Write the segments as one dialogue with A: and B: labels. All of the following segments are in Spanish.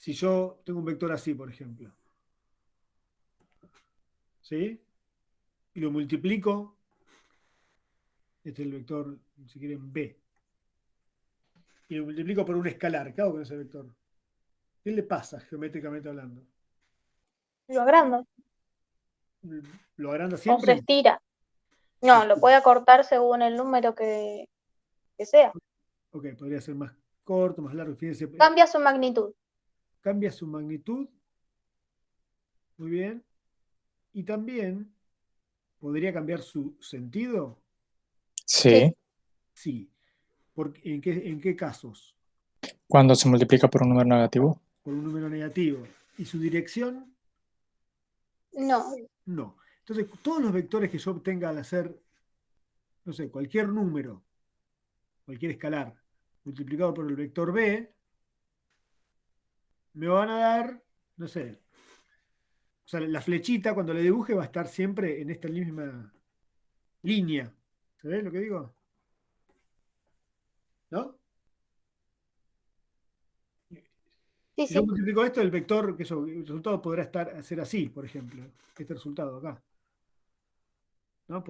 A: si yo tengo un vector así, por ejemplo, ¿sí? Y lo multiplico, este es el vector, si quieren, B, y lo multiplico por un escalar, ¿qué hago con ese vector? ¿Qué le pasa geométricamente hablando?
B: Lo agrando.
A: ¿Lo agranda
B: O se
A: siempre?
B: estira.
A: Se
B: No, lo
A: estira.
B: puede acortar según el número que sea.
A: Ok, podría ser más corto, más largo. Fíjense,
B: Cambia su magnitud.
A: cambia su magnitud, muy bien, y también podría cambiar su sentido.
B: Sí.
C: Sí,
A: Sí. ¿En qué casos?
C: cuando se multiplica por un número negativo.
A: Por un número negativo. ¿Y su dirección?
B: No.
A: No. Entonces, todos los vectores que yo obtenga al hacer, no sé, cualquier número, cualquier escalar, multiplicado por el vector B, me van a dar, no sé, o sea, la flechita cuando le dibuje va a estar siempre en esta misma línea. ¿Sabés lo que digo? ¿No?
B: Sí,
A: Si yo
B: sí.
A: multiplico esto, el vector, el resultado podrá ser así, por ejemplo, este resultado acá. ¿No?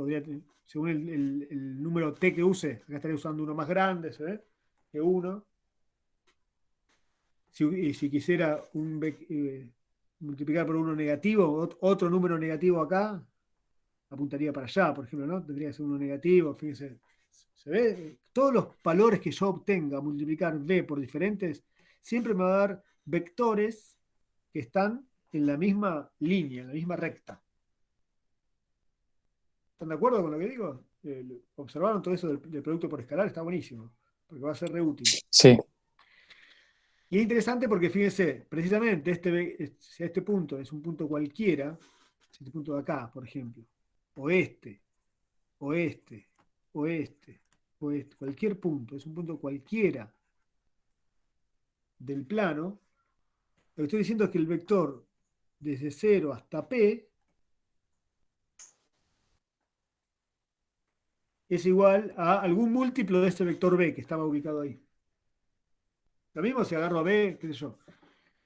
A: Según el número t que use, acá estaría usando uno más grande, ¿se ve? Que uno. Si quisiera multiplicar por uno negativo, otro número negativo acá, apuntaría para allá, por ejemplo, ¿no? Tendría que ser uno negativo, fíjense. ¿Se ve? Todos los valores que yo obtenga, multiplicar b por diferentes, siempre me va a dar vectores que están en la misma línea, en la misma recta. ¿Están de acuerdo con lo que digo? ¿Observaron todo eso del producto por escalar? Está buenísimo, porque va a ser reútil.
C: Sí,
A: Y es interesante porque fíjense, precisamente si este punto es un punto cualquiera, si este punto de acá, por ejemplo, o este, o este, o este, o este, cualquier punto, es un punto cualquiera del plano, lo que estoy diciendo es que el vector desde 0 hasta P es igual a algún múltiplo de este vector B que estaba ubicado ahí. Lo mismo si agarro a B, qué sé yo,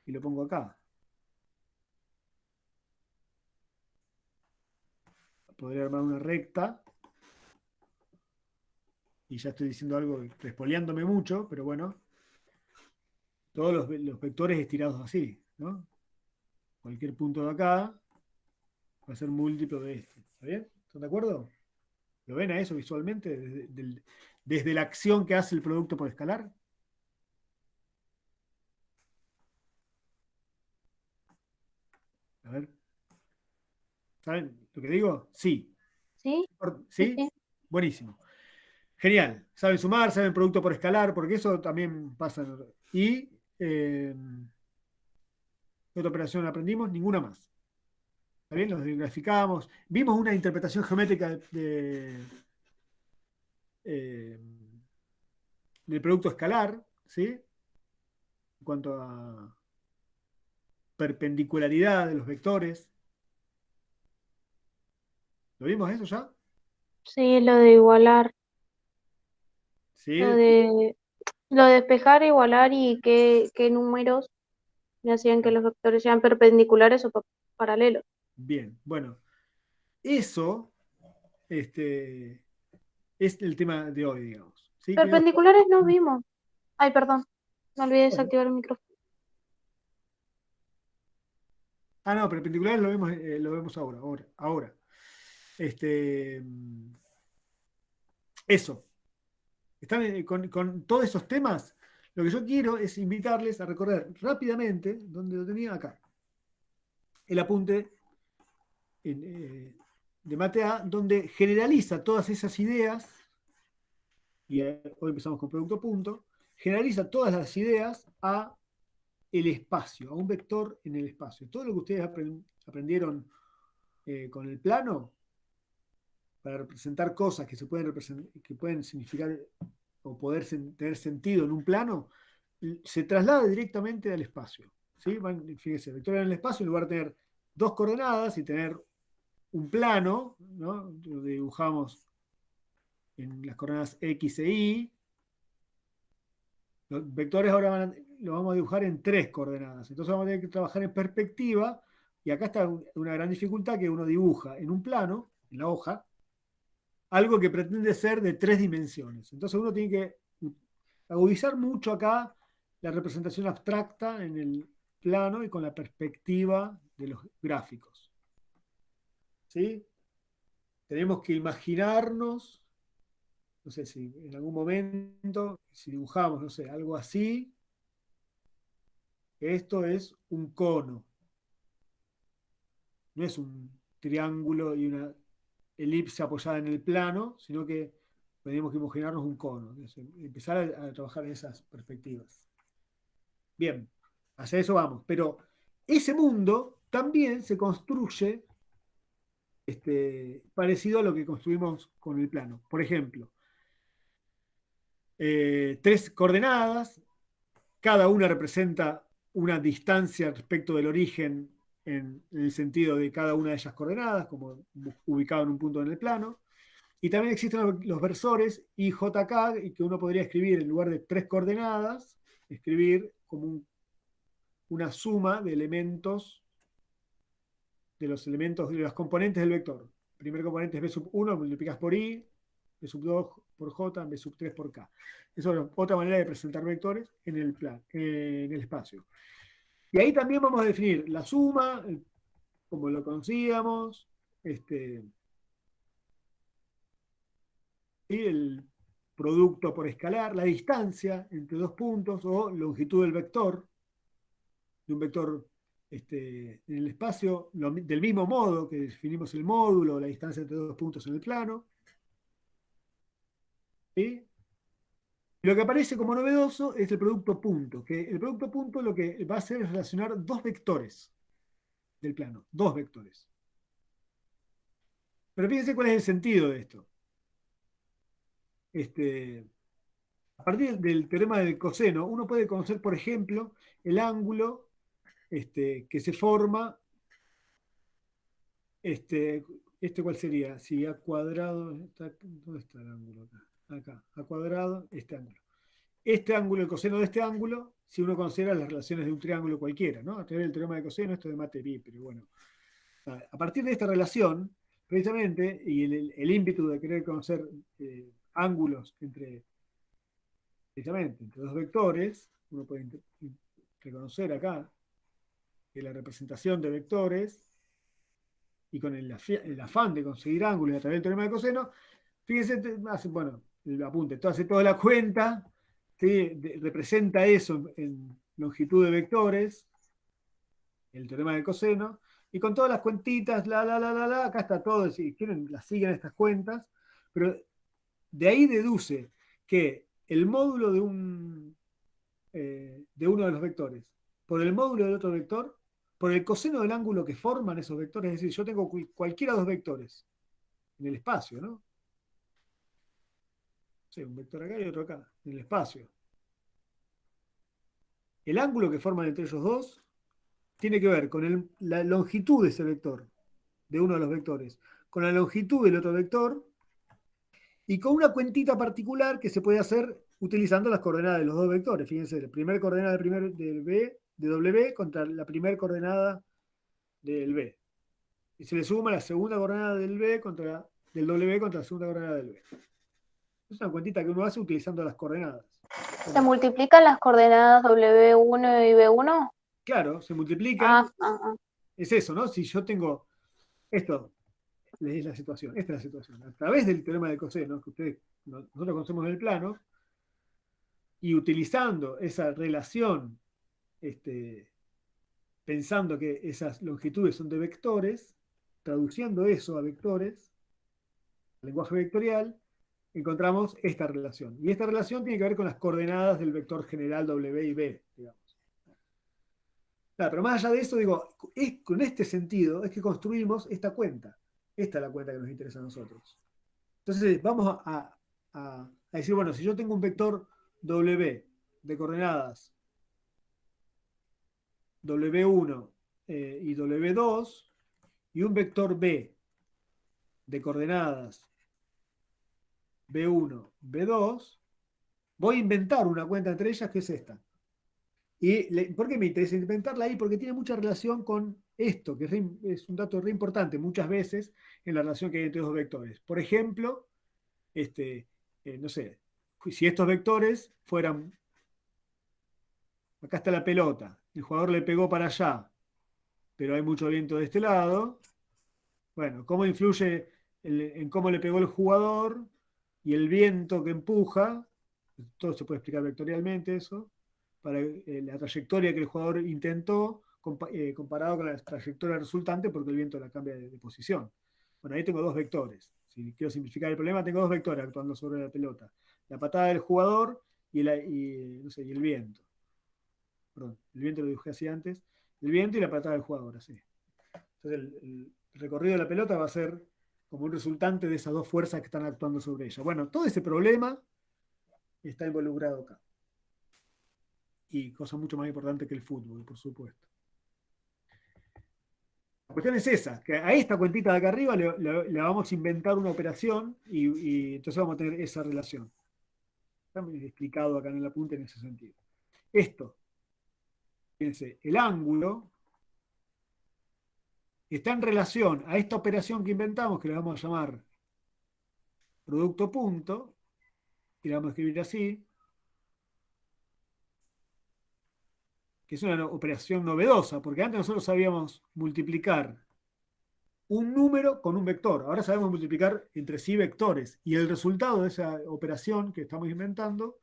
A: y lo pongo acá. Podría armar una recta, y ya estoy diciendo algo, respoleándome mucho, pero bueno, todos los vectores estirados así, ¿no? Cualquier punto de acá va a ser múltiplo de este. ¿Está bien? ¿Están de acuerdo? ¿Lo ven a eso visualmente? Desde la acción que hace el producto por escalar. A ver, ¿saben lo que digo? Sí.
B: Sí, sí,
A: ¿Sí?
B: sí.
A: Buenísimo. Genial. Saben sumar, saben producto por escalar, porque eso también pasa. Y ¿qué otra operación aprendimos? Ninguna más. ¿Está bien? Los graficamos. Vimos una interpretación geométrica eh, del producto escalar, ¿sí? En cuanto a perpendicularidad de los vectores. ¿Lo vimos eso ya?
B: Sí, lo de igualar. Lo
A: Sí.
B: de, lo de despejar, igualar y qué números me hacían que los vectores sean perpendiculares o paralelos.
A: Bien. Bueno, eso este, es el tema de hoy, digamos. ¿Sí?
B: Perpendiculares no vimos. Ay, perdón. Me olvidé de desactivar el micrófono.
A: Ah, no, perpendiculares lo vemos ahora. Este, eso. Están con todos esos temas. Lo que yo quiero es invitarles a recorrer rápidamente, donde lo tenía acá, el apunte de Mate A, donde generaliza todas esas ideas, y hoy empezamos con producto punto, generaliza todas las ideas a el espacio, a un vector en el espacio. Todo lo que ustedes aprendieron con el plano, para representar cosas que que pueden significar o poder tener sentido en un plano, se traslada directamente al espacio. ¿Sí? Fíjense, el vector en el espacio, en lugar de tener dos coordenadas y tener un plano, ¿no? Lo dibujamos en las coordenadas X e Y, Los vectores ahora lo vamos a dibujar en 3 coordenadas. Entonces vamos a tener que trabajar en perspectiva. Y acá está una gran dificultad que uno dibuja en un plano, en la hoja, algo que pretende ser de 3 dimensiones. Entonces uno tiene que agudizar mucho acá la representación abstracta en el plano y con la perspectiva de los gráficos. ¿Sí? Tenemos que imaginarnos, no sé si en algún momento, si dibujamos, no sé, algo así, esto es un cono, no es un triángulo y una elipse apoyada en el plano, sino que tenemos que imaginarnos un cono, empezar a trabajar en esas perspectivas. Bien, hacia eso vamos, pero ese mundo también se construye parecido a lo que construimos con el plano. Por ejemplo, 3 coordenadas, cada una representa una distancia respecto del origen en el sentido de cada una de ellas coordenadas, como ubicado en un punto en el plano. Y también existen los versores I, J, K, y que uno podría escribir en lugar de 3 coordenadas, escribir como una suma de elementos, de los elementos, de los componentes del vector. El primer componente es B sub 1, multiplicas por I, B sub 2 por J, B sub 3 por K. Eso es otra manera de presentar vectores en el espacio. Y ahí también vamos a definir la suma, como lo conocíamos, y el producto por escalar, la distancia entre 2 puntos o longitud del vector, de un vector en el espacio, del mismo modo que definimos el módulo, la distancia entre 2 puntos en el plano. ¿Sí? Lo que aparece como novedoso es el producto punto, que el producto punto lo que va a hacer es relacionar 2 vectores del plano, 2 vectores. Pero fíjense cuál es el sentido de esto. A partir del teorema del coseno, uno puede conocer, por ejemplo, el ángulo que se forma, ¿cuál sería? Si A cuadrado, ¿dónde está el ángulo acá? Acá, A cuadrado, este ángulo. Este ángulo, el coseno de este ángulo, si uno considera las relaciones de un triángulo cualquiera, ¿no? A través del teorema de coseno, esto de Materie, pero bueno. A partir de esta relación, precisamente, y el ímpetu de querer conocer ángulos precisamente, entre 2 vectores, uno puede reconocer acá que la representación de vectores y con el afán de conseguir ángulos a través del teorema de coseno, fíjense, bueno, el apunte, hace toda la cuenta, ¿sí? Representa eso en longitud de vectores, el teorema del coseno, y con todas las cuentitas, acá está todo, si quieren, las siguen estas cuentas, pero de ahí deduce que el módulo de uno de los vectores por el módulo del otro vector, por el coseno del ángulo que forman esos vectores, es decir, yo tengo cualquiera de 2 vectores en el espacio, ¿no? Sí, un vector acá y otro acá, en el espacio. El ángulo que forman entre ellos dos tiene que ver con la longitud de ese vector, de uno de los vectores, con la longitud del otro vector y con una cuentita particular que se puede hacer utilizando las coordenadas de los 2 vectores. Fíjense, la primera coordenada del B, de W contra la primera coordenada del B. Y se le suma la segunda coordenada del W contra la segunda coordenada del B. Es una cuentita que uno hace utilizando las coordenadas.
B: ¿Se multiplican las coordenadas W1 y B1?
A: Claro, se multiplican.
B: Ah.
A: Es eso, ¿no? Si yo tengo esto, es la situación, esta es la situación. A través del teorema de coseno, que nosotros conocemos en el plano, y utilizando esa relación, pensando que esas longitudes son de vectores, traduciendo eso a vectores, lenguaje vectorial, encontramos esta relación. Y esta relación tiene que ver con las coordenadas del vector general W y B, digamos. Claro, pero más allá de eso, digo, con este sentido es que construimos esta cuenta. Esta es la cuenta que nos interesa a nosotros. Entonces, vamos a decir, bueno, si yo tengo un vector W de coordenadas W1 y W2 y un vector B de coordenadas B1, B2, voy a inventar una cuenta entre ellas que es esta. ¿Por qué me interesa inventarla ahí? Porque tiene mucha relación con esto, que es un dato re importante muchas veces en la relación que hay entre dos vectores. Por ejemplo, no sé, si estos vectores fueran, acá está la pelota, el jugador le pegó para allá, pero hay mucho viento de este lado, bueno, ¿cómo influye en cómo le pegó el jugador y el viento que empuja? Todo se puede explicar vectorialmente eso, para la trayectoria que el jugador intentó comparado con la trayectoria resultante porque el viento la cambia de posición. Bueno, ahí tengo dos vectores. Si quiero simplificar el problema, tengo dos vectores actuando sobre la pelota. La patada del jugador no sé, y el viento. Perdón, el viento lo dibujé así antes. El viento y la patada del jugador, así. Entonces el recorrido de la pelota va a ser como un resultante de esas dos fuerzas que están actuando sobre ella. Bueno, todo ese problema está involucrado acá. Y cosa mucho más importante que el fútbol, por supuesto. La cuestión es esa, que a esta cuentita de acá arriba le vamos a inventar una operación y entonces vamos a tener esa relación. Está explicado acá en el apunte en ese sentido. Esto, fíjense, el ángulo está en relación a esta operación que inventamos, que le vamos a llamar producto punto, y le vamos a escribir así, que es una operación novedosa, porque antes nosotros sabíamos multiplicar un número con un vector. Ahora sabemos multiplicar entre sí vectores. Y el resultado de esa operación que estamos inventando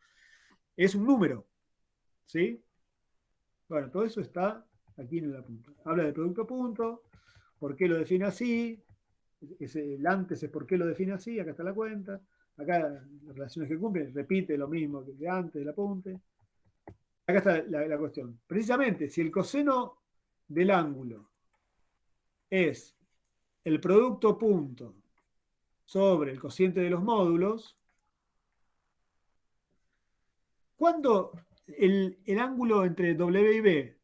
A: es un número. ¿Sí? Bueno, todo eso está aquí en el apunte. Habla de producto punto, por qué lo define así, el antes es por qué lo define así, acá está la cuenta, acá las relaciones que cumple, repite lo mismo que antes del apunte. Acá está la cuestión. Precisamente, si el coseno del ángulo es el producto punto sobre el cociente de los módulos, cuando el ángulo entre W y B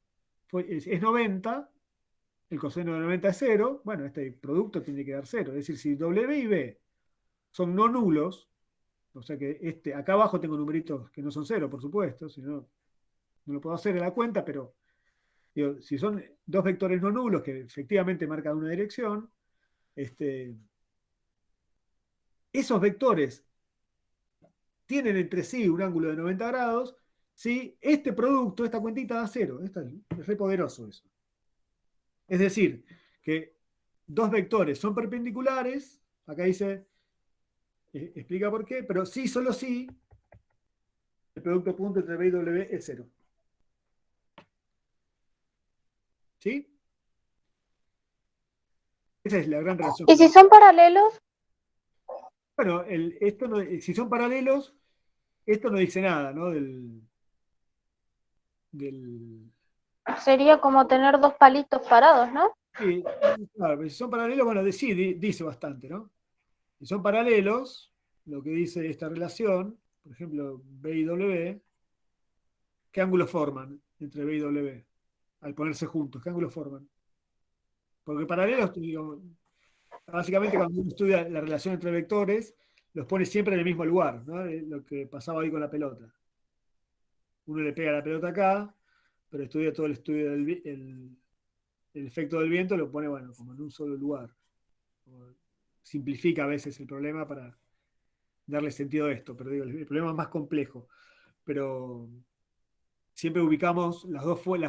A: es 90, el coseno de 90 es 0, bueno, este producto tiene que dar 0. Es decir, si W y B son no nulos, o sea que acá abajo tengo numeritos que no son 0, por supuesto, si no, no lo puedo hacer en la cuenta, pero digo, si son dos vectores no nulos que efectivamente marcan una dirección, esos vectores tienen entre sí un ángulo de 90 grados, ¿sí? Este producto, esta cuentita da 0. Es re poderoso eso. Es decir, que dos vectores son perpendiculares, acá dice, explica por qué, pero sí, solo sí, el producto punto entre B y W es 0. ¿Sí? Esa es la gran relación.
B: ¿Y si son paralelos?
A: Bueno, si son paralelos, esto no dice nada, ¿no?
B: Sería como tener dos palitos parados, ¿no?
A: Sí, claro, si son paralelos, bueno, sí, dice bastante, ¿no? Si son paralelos, lo que dice esta relación, por ejemplo, B y W, ¿qué ángulos forman entre B y W? Al ponerse juntos, ¿qué ángulos forman? Porque paralelos, digo, básicamente cuando uno estudia la relación entre vectores, los pone siempre en el mismo lugar, ¿no? Lo que pasaba ahí con la pelota. Uno le pega la pelota acá, pero estudia todo el estudio el efecto del viento, lo pone, bueno, como en un solo lugar. Simplifica a veces el problema para darle sentido a esto, pero digo, el problema es más complejo. Pero siempre ubicamos la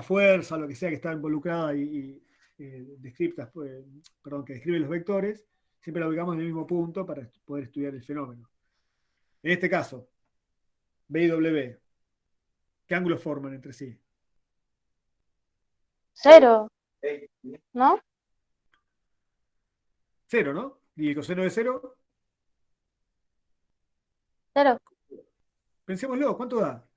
A: fuerza, lo que sea que está involucrada y que describe los vectores, siempre la ubicamos en el mismo punto para poder estudiar el fenómeno. En este caso, B y W, ¿qué ángulos forman entre sí?
B: 0, ¿no?
A: 0, ¿no? ¿Y el coseno de 0?
B: 0.
A: Pensémoslo, ¿cuánto da?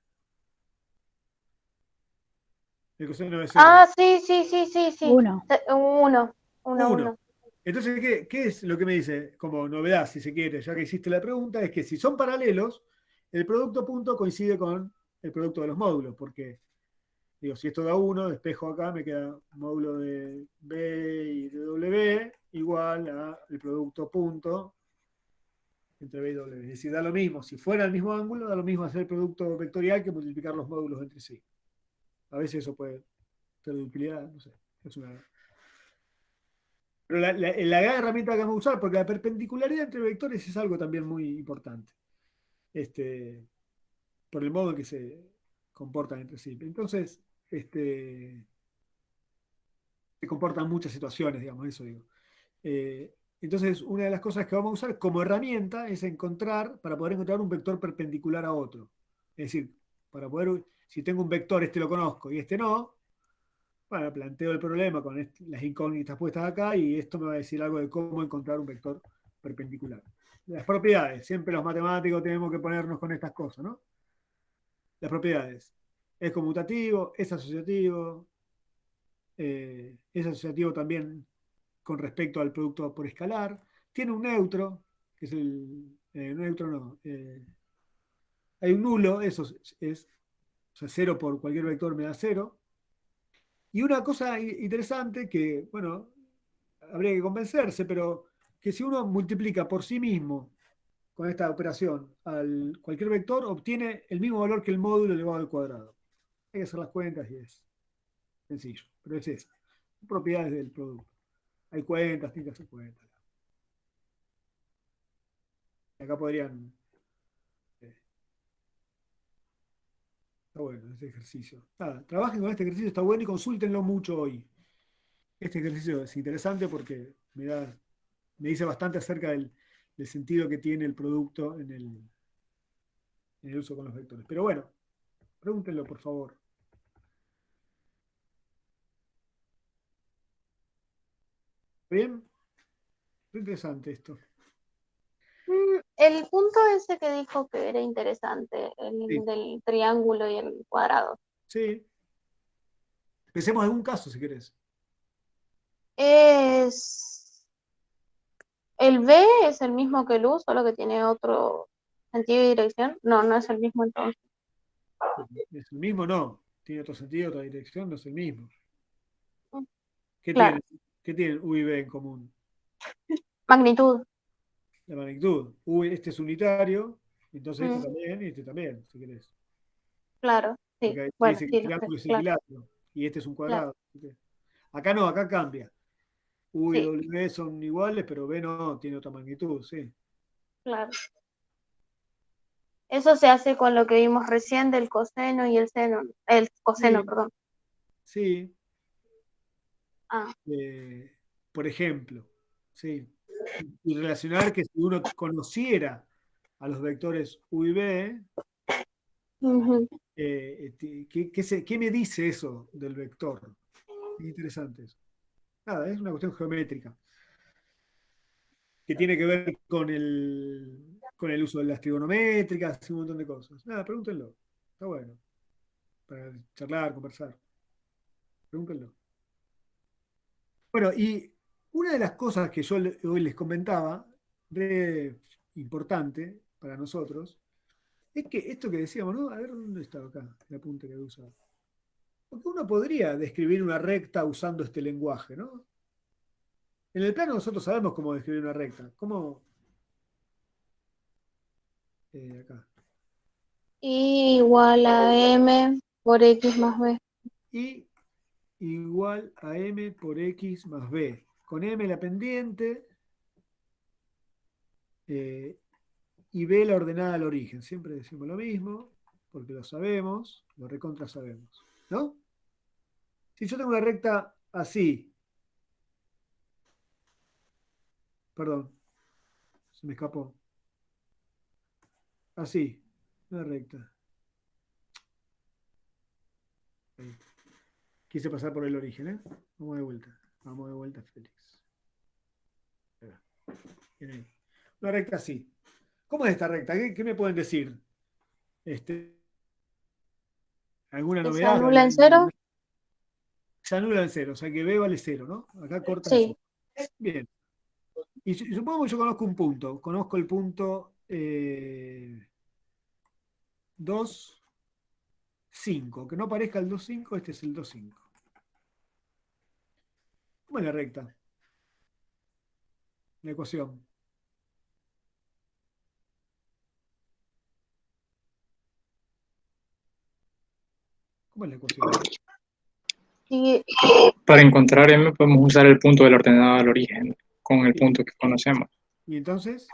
A: El coseno de 0.
B: Ah, sí, sí, sí, sí, sí.
D: 1.
B: 1, 1,
A: 1.
B: 1.
A: Entonces, ¿qué es lo que me dice como novedad, si se quiere, ya que hiciste la pregunta? Es que si son paralelos, el producto punto coincide con el producto de los módulos, porque, digo, si esto da 1, despejo acá, me queda módulo de B y de W igual a el producto punto entre B y W. Es decir, da lo mismo. Si fuera el mismo ángulo, da lo mismo hacer el producto vectorial que multiplicar los módulos entre sí. A veces eso puede tener utilidad, no sé. Es una... Pero la gran herramienta que vamos a usar, porque la perpendicularidad entre vectores es algo también muy importante. Por el modo en que se comportan entre sí. Entonces, se comportan muchas situaciones, digamos, eso digo. Eh, entonces, una de las cosas que vamos a usar como herramienta es para poder encontrar un vector perpendicular a otro. Es decir, si tengo un vector, este lo conozco y este no, bueno, planteo el problema con las incógnitas puestas acá y esto me va a decir algo de cómo encontrar un vector perpendicular. Las propiedades, siempre los matemáticos tenemos que ponernos con estas cosas, ¿no? Las propiedades. Es conmutativo, es asociativo también con respecto al producto por escalar. Tiene un neutro, que es neutro no. Hay un nulo, eso o sea, cero por cualquier vector me da cero. Y una cosa interesante que, bueno, habría que convencerse, pero que si uno multiplica por sí mismo con esta operación cualquier vector, obtiene el mismo valor que el módulo elevado al cuadrado. Hay que hacer las cuentas y es sencillo, pero es eso. Propiedades del producto. Hay cuentas, tiene que hacer cuentas. Acá podrían. Está bueno este ejercicio. Nada, trabajen con este ejercicio, está bueno y consúltenlo mucho hoy. Este ejercicio es interesante porque me dice bastante acerca del sentido que tiene el producto en el uso con los vectores. Pero bueno, pregúntenlo, por favor. ¿Bien? Muy interesante esto.
B: El punto ese que dijo que era interesante, el
A: Sí,
B: del triángulo y el cuadrado.
A: sí. Empecemos en un caso, si querés.
B: Es el B es el mismo que el U, solo que tiene otro sentido y dirección. No, no es el mismo entonces.
A: ¿Es el mismo? No. Tiene otro sentido, otra dirección, no es el mismo.
B: Mm,
A: ¿Qué
B: claro,
A: tienen? ¿Qué tienen U y B en común?
B: magnitud.
A: La magnitud. Este es unitario, entonces este
B: Mm,
A: también y este también, si querés.
B: claro, sí.
A: Porque ahí
B: Bueno,
A: dice que el
B: sí, lo sé,
A: triángulo es
B: claro,
A: equilátero y este es un
B: claro,
A: cuadrado. Acá no, acá cambia. U y
B: sí,
A: W son iguales, pero B no, tiene otra magnitud, sí.
B: claro. Eso se hace con lo que vimos recién del coseno y el seno, el coseno,
A: Sí,
B: perdón.
A: sí.
B: Ah,
A: eh, por ejemplo, sí. Y relacionar que si uno conociera a los vectores U y B,
B: ujú.
A: ¿qué me dice eso del vector? Es interesante eso. Nada, es una cuestión geométrica que tiene que ver con el uso de las trigonométricas y un montón de cosas. Nada, pregúntenlo. Está bueno. Para charlar, conversar. Pregúntenlo. Bueno, y una de las cosas que yo hoy les comentaba, re importante para nosotros, es que esto que decíamos, ¿no? A ver, ¿dónde está acá el apunte que usa? Porque uno podría describir una recta usando este lenguaje, ¿no? En el plano nosotros sabemos cómo describir una recta. ¿Cómo? Acá.
B: Y igual a M por X más B.
A: Y igual a m por x más b. Con m la pendiente eh, y b la ordenada al origen. Siempre decimos lo mismo, porque lo sabemos, lo recontra sabemos. ¿No? Si yo tengo una recta así, perdón, se me escapó. Así, una recta. Ahí. Quise pasar por el origen, ¿eh? Vamos de vuelta. Vamos de vuelta, Félix. Espera. Bien ahí. Una recta así. ¿Cómo es esta recta? ¿Qué me pueden decir? Este, ¿Alguna
B: ¿Que se
A: novedad?
B: anula en cero?
A: Se anula en cero, o sea que B vale cero, ¿no? Acá corta en
B: Sí.
A: cero. Bien. Y supongo que yo conozco un punto. Conozco el punto 2, 5. Que no parezca el 2 5, este es el 2 5. ¿Cómo es la recta? La ecuación. ¿Cómo es la ecuación?
B: Sí,
C: Para encontrar m podemos usar el punto del ordenado al origen con el punto que conocemos.
A: ¿Y entonces?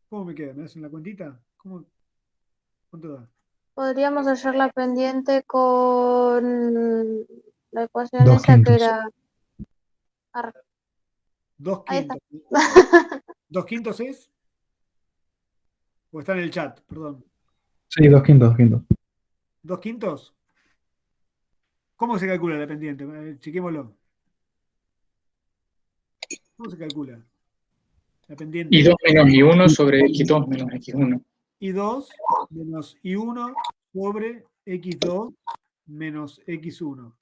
A: ¿Cómo me queda? ¿Me hacen la cuentita? ¿Cuánto da?
B: podríamos hallar la pendiente con la ecuación
D: Dos
B: esa que
D: quintos.
B: era... arre,
A: Dos
B: ahí está.
A: quintos. ¿Dos quintos es? ¿O está en el chat? Perdón.
D: Sí, dos quintos, dos quintos.
A: ¿Dos quintos? ¿Cómo se calcula la pendiente? Chequémoslo. ¿Cómo se calcula la pendiente?
C: Y 2 menos I1 sobre X2 menos X1.
A: I2 menos I1 sobre X2 menos X1.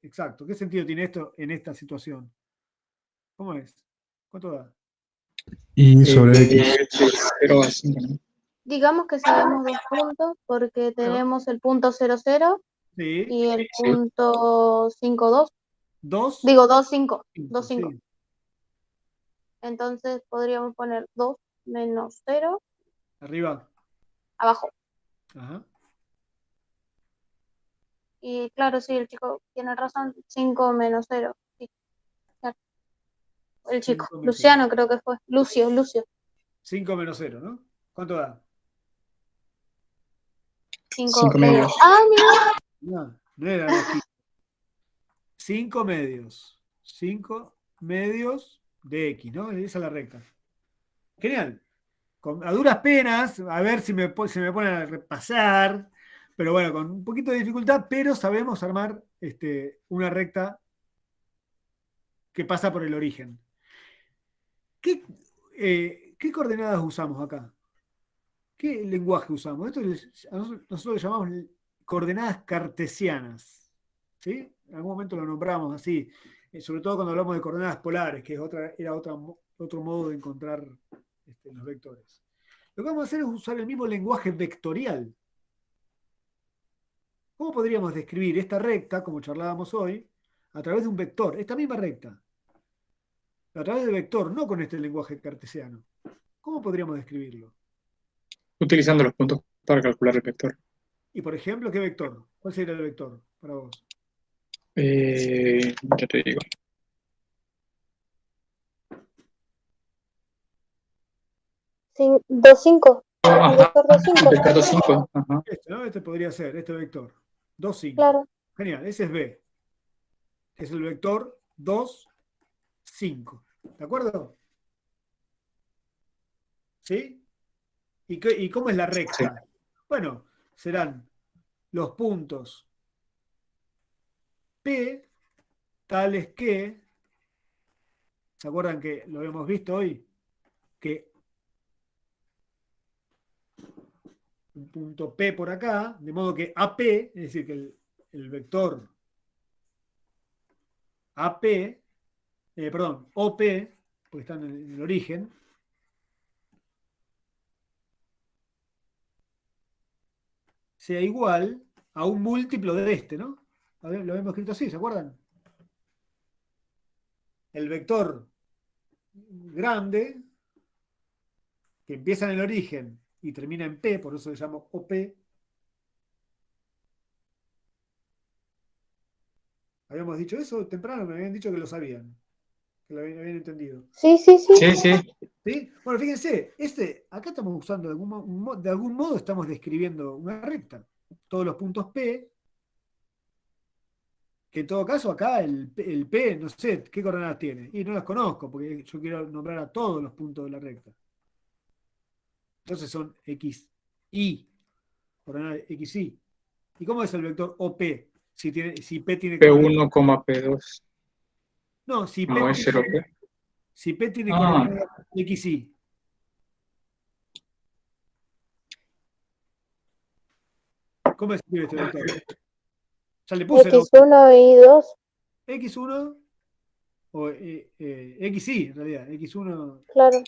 A: Exacto. ¿Qué sentido tiene esto en esta situación? ¿Cómo es? ¿Cuánto da?
D: Y sobre X.
C: 0 a 5, ¿no?
B: Digamos que sabemos dos puntos porque tenemos el punto 00
A: Sí.
B: y el
C: Sí.
B: punto 52.
A: 2.
B: Digo 25. 25.
A: Sí.
B: Entonces podríamos poner 2 menos 0
A: Arriba.
B: abajo.
A: Ajá.
B: Y claro, sí, el chico tiene razón. 5 menos 0. Sí, claro. El chico.
A: 5 menos 0.
B: Luciano creo que fue. Lucio.
A: 5 menos 0, ¿no? ¿Cuánto da?
B: 5
C: 5
B: medios.
C: medios.
B: Ah, mira.
A: No era 2 quintos. 5 medios. 5 medios de X, ¿no? Esa es la recta. Genial. A duras penas, a ver si me ponen a repasar, pero bueno, con un poquito de dificultad, pero sabemos armar una recta que pasa por el origen. ¿Qué coordenadas usamos acá? ¿Qué lenguaje usamos? Nosotros le llamamos coordenadas cartesianas. ¿Sí? En algún momento lo nombramos así, sobre todo cuando hablamos de coordenadas polares, que era otro modo de encontrar los vectores. Lo que vamos a hacer es usar el mismo lenguaje vectorial. ¿Cómo podríamos describir esta recta, como charlábamos hoy, a través de un vector? Esta misma recta. A través del vector, no con este lenguaje cartesiano. ¿Cómo podríamos describirlo?
C: Utilizando los puntos para calcular el vector.
A: Y por ejemplo, ¿qué vector? ¿Cuál sería el vector para vos?
C: Ya te digo.
B: Sí, 2, 5.
C: Ajá,
B: Vector 2, 5.
C: vector 5. Ajá.
A: ¿No? Este podría ser, este vector. 2, 5.
B: Claro.
A: Genial, ese es B. Es el vector 2, 5. ¿De acuerdo? ¿Sí? ¿Y cómo es la recta?
C: Sí.
A: Bueno, serán los puntos P tales que, ¿se acuerdan que lo habíamos visto hoy? Que un punto P por acá, de modo que AP, es decir, que el vector AP, perdón, OP, porque está en el origen, sea igual a un múltiplo de este, ¿no? A ver, lo habíamos escrito así, ¿se acuerdan? El vector grande, que empieza en el origen y termina en P, por eso se llama OP. ¿Habíamos dicho eso temprano? Me habían dicho que lo sabían, que lo habían entendido.
B: Sí.
C: Sí, sí.
A: ¿Sí? Bueno, fíjense, acá estamos usando de algún modo estamos describiendo una recta. Todos los puntos P, que en todo caso acá el P, no sé qué coordenadas tiene. Y no las conozco, porque yo quiero nombrar a todos los puntos de la recta. Entonces son XI, coordenadas XI. ¿Y cómo es el vector OP? Si P tiene coordenadas.
C: P1, P2.
A: No,
C: No es 0P.
A: si P tiene
C: Ah,
A: coordenadas XI. ¿Cómo se escribe este vector? Ya le puse nombre.
B: X1 y 2.
A: X1 o XI, en realidad. X1,
B: Claro.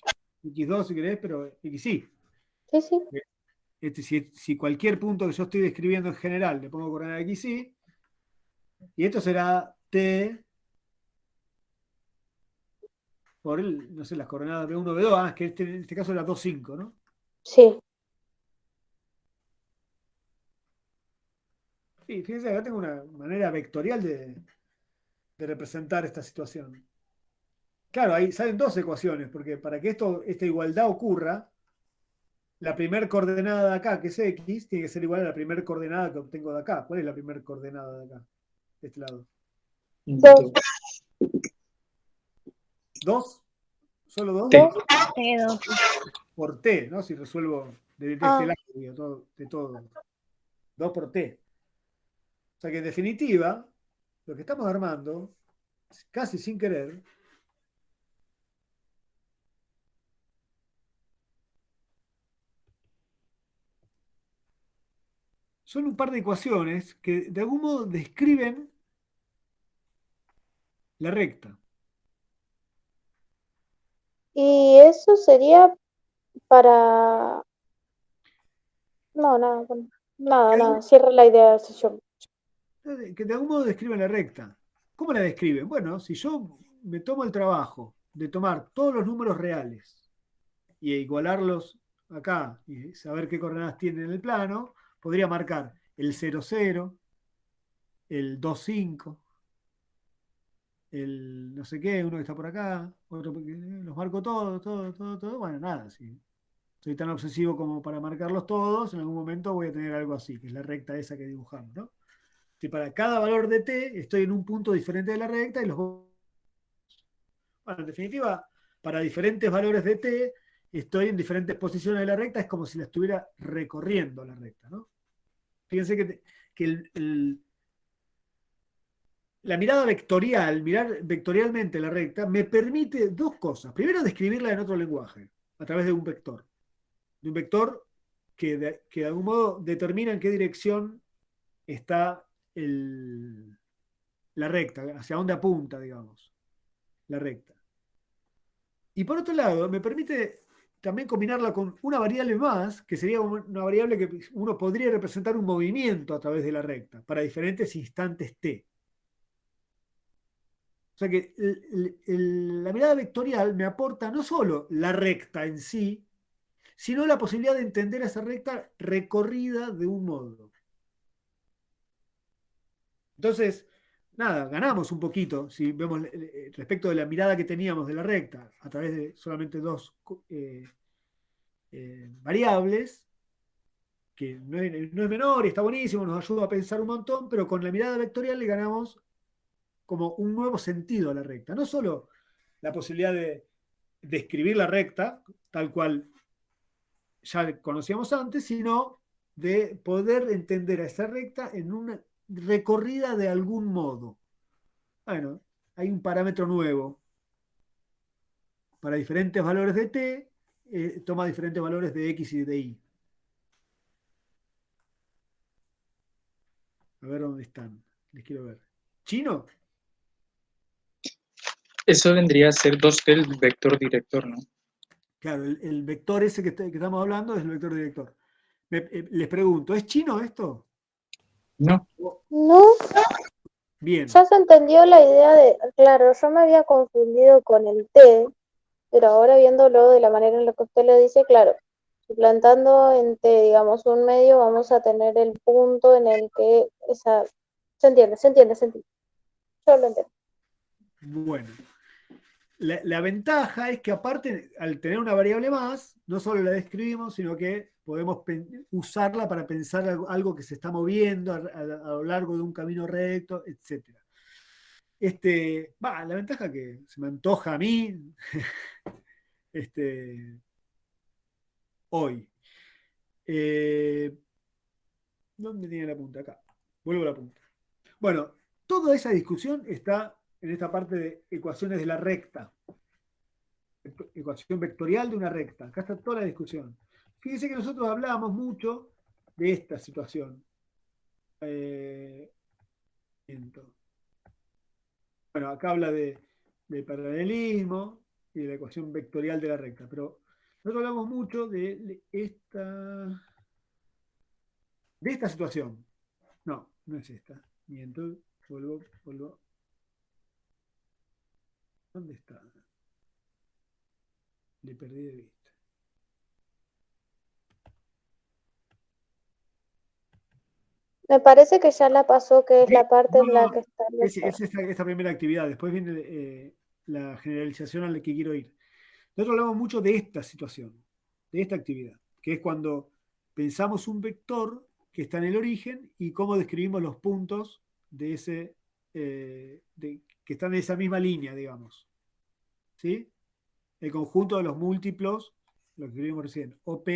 A: X2 si querés, pero XI.
B: Sí.
A: Si cualquier punto que yo estoy describiendo en general le pongo coordenada XI, y esto será T por no sé, las coordenadas B1, B2, que en este caso era 2, 5, ¿no?
B: Sí.
A: Sí, fíjense, acá tengo una manera vectorial de representar esta situación. Claro, ahí salen dos ecuaciones, porque para que esta igualdad ocurra, la primera coordenada de acá, que es X, tiene que ser igual a la primera coordenada que obtengo de acá. ¿Cuál es la primera coordenada de acá? De este lado.
B: Dos.
A: ¿2? ¿Solo 2?
C: Sí.
B: Dos.
A: Por T, ¿no? Si resuelvo de este
B: Ah.
A: lado, digo, de todo. 2 por T. O sea que en definitiva, lo que estamos armando, casi sin querer, son un par de ecuaciones que de algún modo describen la recta.
B: Y eso sería para... No, nada, bueno, nada, cierra la idea de sesión.
A: Que de algún modo describen la recta. ¿Cómo la describen? Bueno, si yo me tomo el trabajo de tomar todos los números reales y igualarlos acá y saber qué coordenadas tienen en el plano, podría marcar el 0, 0, el 2, 5, el no sé qué, uno que está por acá, otro, los marco todos, todo. Bueno, nada, si soy tan obsesivo como para marcarlos todos, en algún momento voy a tener algo así, que es la recta esa que dibujamos, ¿no? Si para cada valor de t estoy en un punto diferente de la recta y los... Bueno, en definitiva, para diferentes valores de t estoy en diferentes posiciones de la recta, es como si la estuviera recorriendo la recta, ¿no? Fíjense que la mirada vectorial, mirar vectorialmente la recta, me permite dos cosas. Primero, describirla en otro lenguaje, a través de un vector. De un vector que de algún modo determina en qué dirección está la recta, hacia dónde apunta, digamos, la recta. Y por otro lado, me permite también combinarla con una variable más, que sería una variable que uno podría representar un movimiento a través de la recta para diferentes instantes t. O sea que la mirada vectorial me aporta no solo la recta en sí, sino la posibilidad de entender esa recta recorrida de un modo. Entonces, nada, ganamos un poquito si vemos respecto de la mirada que teníamos de la recta a través de solamente dos variables, que no es menor y está buenísimo, nos ayuda a pensar un montón, pero con la mirada vectorial le ganamos como un nuevo sentido a la recta. No solo la posibilidad de describir la recta, tal cual ya conocíamos antes, sino de poder entender a esa recta en una recorrida de algún modo. Bueno, hay un parámetro nuevo. Para diferentes valores de t, toma diferentes valores de x y de y. A ver dónde están. Les quiero ver. ¿Chino?
C: Eso vendría a ser el vector director, ¿no?
A: Claro, el vector ese que estamos hablando es el vector director. Les pregunto, ¿es chino esto?
C: No,
B: No,
A: Bien.
B: ya se entendió la idea de, claro, yo me había confundido con el T, pero ahora viéndolo de la manera en la que usted lo dice, claro, suplantando en T, digamos, un medio, vamos a tener el punto en el que esa... Se entiende. Yo lo entiendo.
A: Bueno. La ventaja es que aparte, al tener una variable más, no solo la describimos, sino que podemos usarla para pensar algo que se está moviendo a lo largo de un camino recto, etc. La ventaja que se me antoja a mí hoy. ¿Dónde tiene la punta? Acá. Vuelvo a la punta. Bueno, toda esa discusión está en esta parte de ecuaciones de la recta. Ecuación vectorial de una recta. Acá está toda la discusión. Fíjense que nosotros hablábamos mucho de esta situación. Bueno, acá habla de paralelismo y de la ecuación vectorial de la recta, pero nosotros hablamos mucho de esta situación. No, no es esta. Miento, vuelvo. ¿Dónde está? Le perdí de vista.
B: Me parece que ya la pasó, que es
A: Sí,
B: la parte en la
A: no,
B: que está el
A: es
B: vector.
A: esta primera actividad. Después viene la generalización a la que quiero ir. Nosotros hablamos mucho de esta situación, de esta actividad, que es cuando pensamos un vector que está en el origen y cómo describimos los puntos de ese, que están en esa misma línea, digamos. ¿Sí? El conjunto de los múltiplos, lo que escribimos recién, OP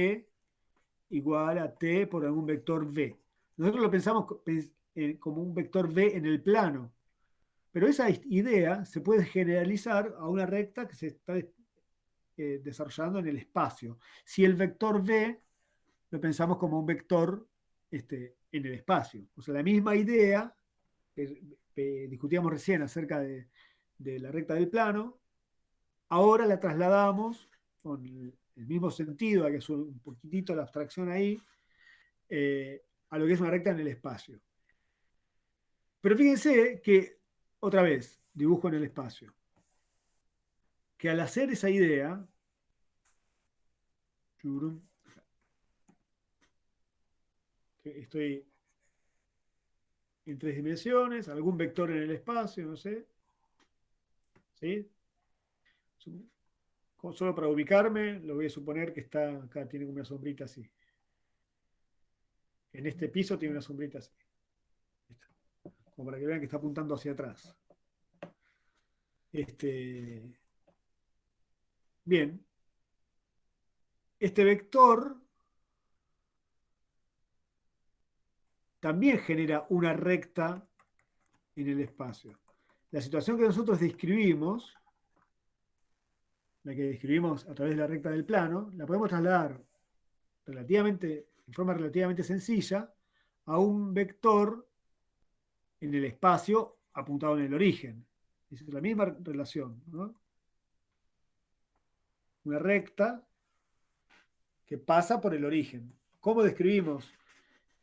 A: igual a T por algún vector V. Nosotros lo pensamos como un vector V en el plano, pero esa idea se puede generalizar a una recta que se está desarrollando en el espacio. Si el vector V lo pensamos como un vector en el espacio. O sea, la misma idea que discutíamos recién acerca de la recta del plano, ahora la trasladamos con el mismo sentido, hay que hacer un poquitito la abstracción ahí, a lo que es una recta en el espacio. Pero fíjense que, otra vez, dibujo en el espacio, que al hacer esa idea, que estoy en 3 dimensiones, algún vector en el espacio, no sé, ¿sí? Solo para ubicarme, lo voy a suponer que está acá, tiene una sombrita así. En este piso tiene una sombrita así. Como para que vean que está apuntando hacia atrás. Bien. Este vector también genera una recta en el espacio. La situación que nosotros describimos, la que describimos a través de la recta del plano, la podemos trasladar en forma relativamente sencilla a un vector en el espacio apuntado en el origen. Es la misma relación, ¿no? Una recta que pasa por el origen. ¿Cómo describimos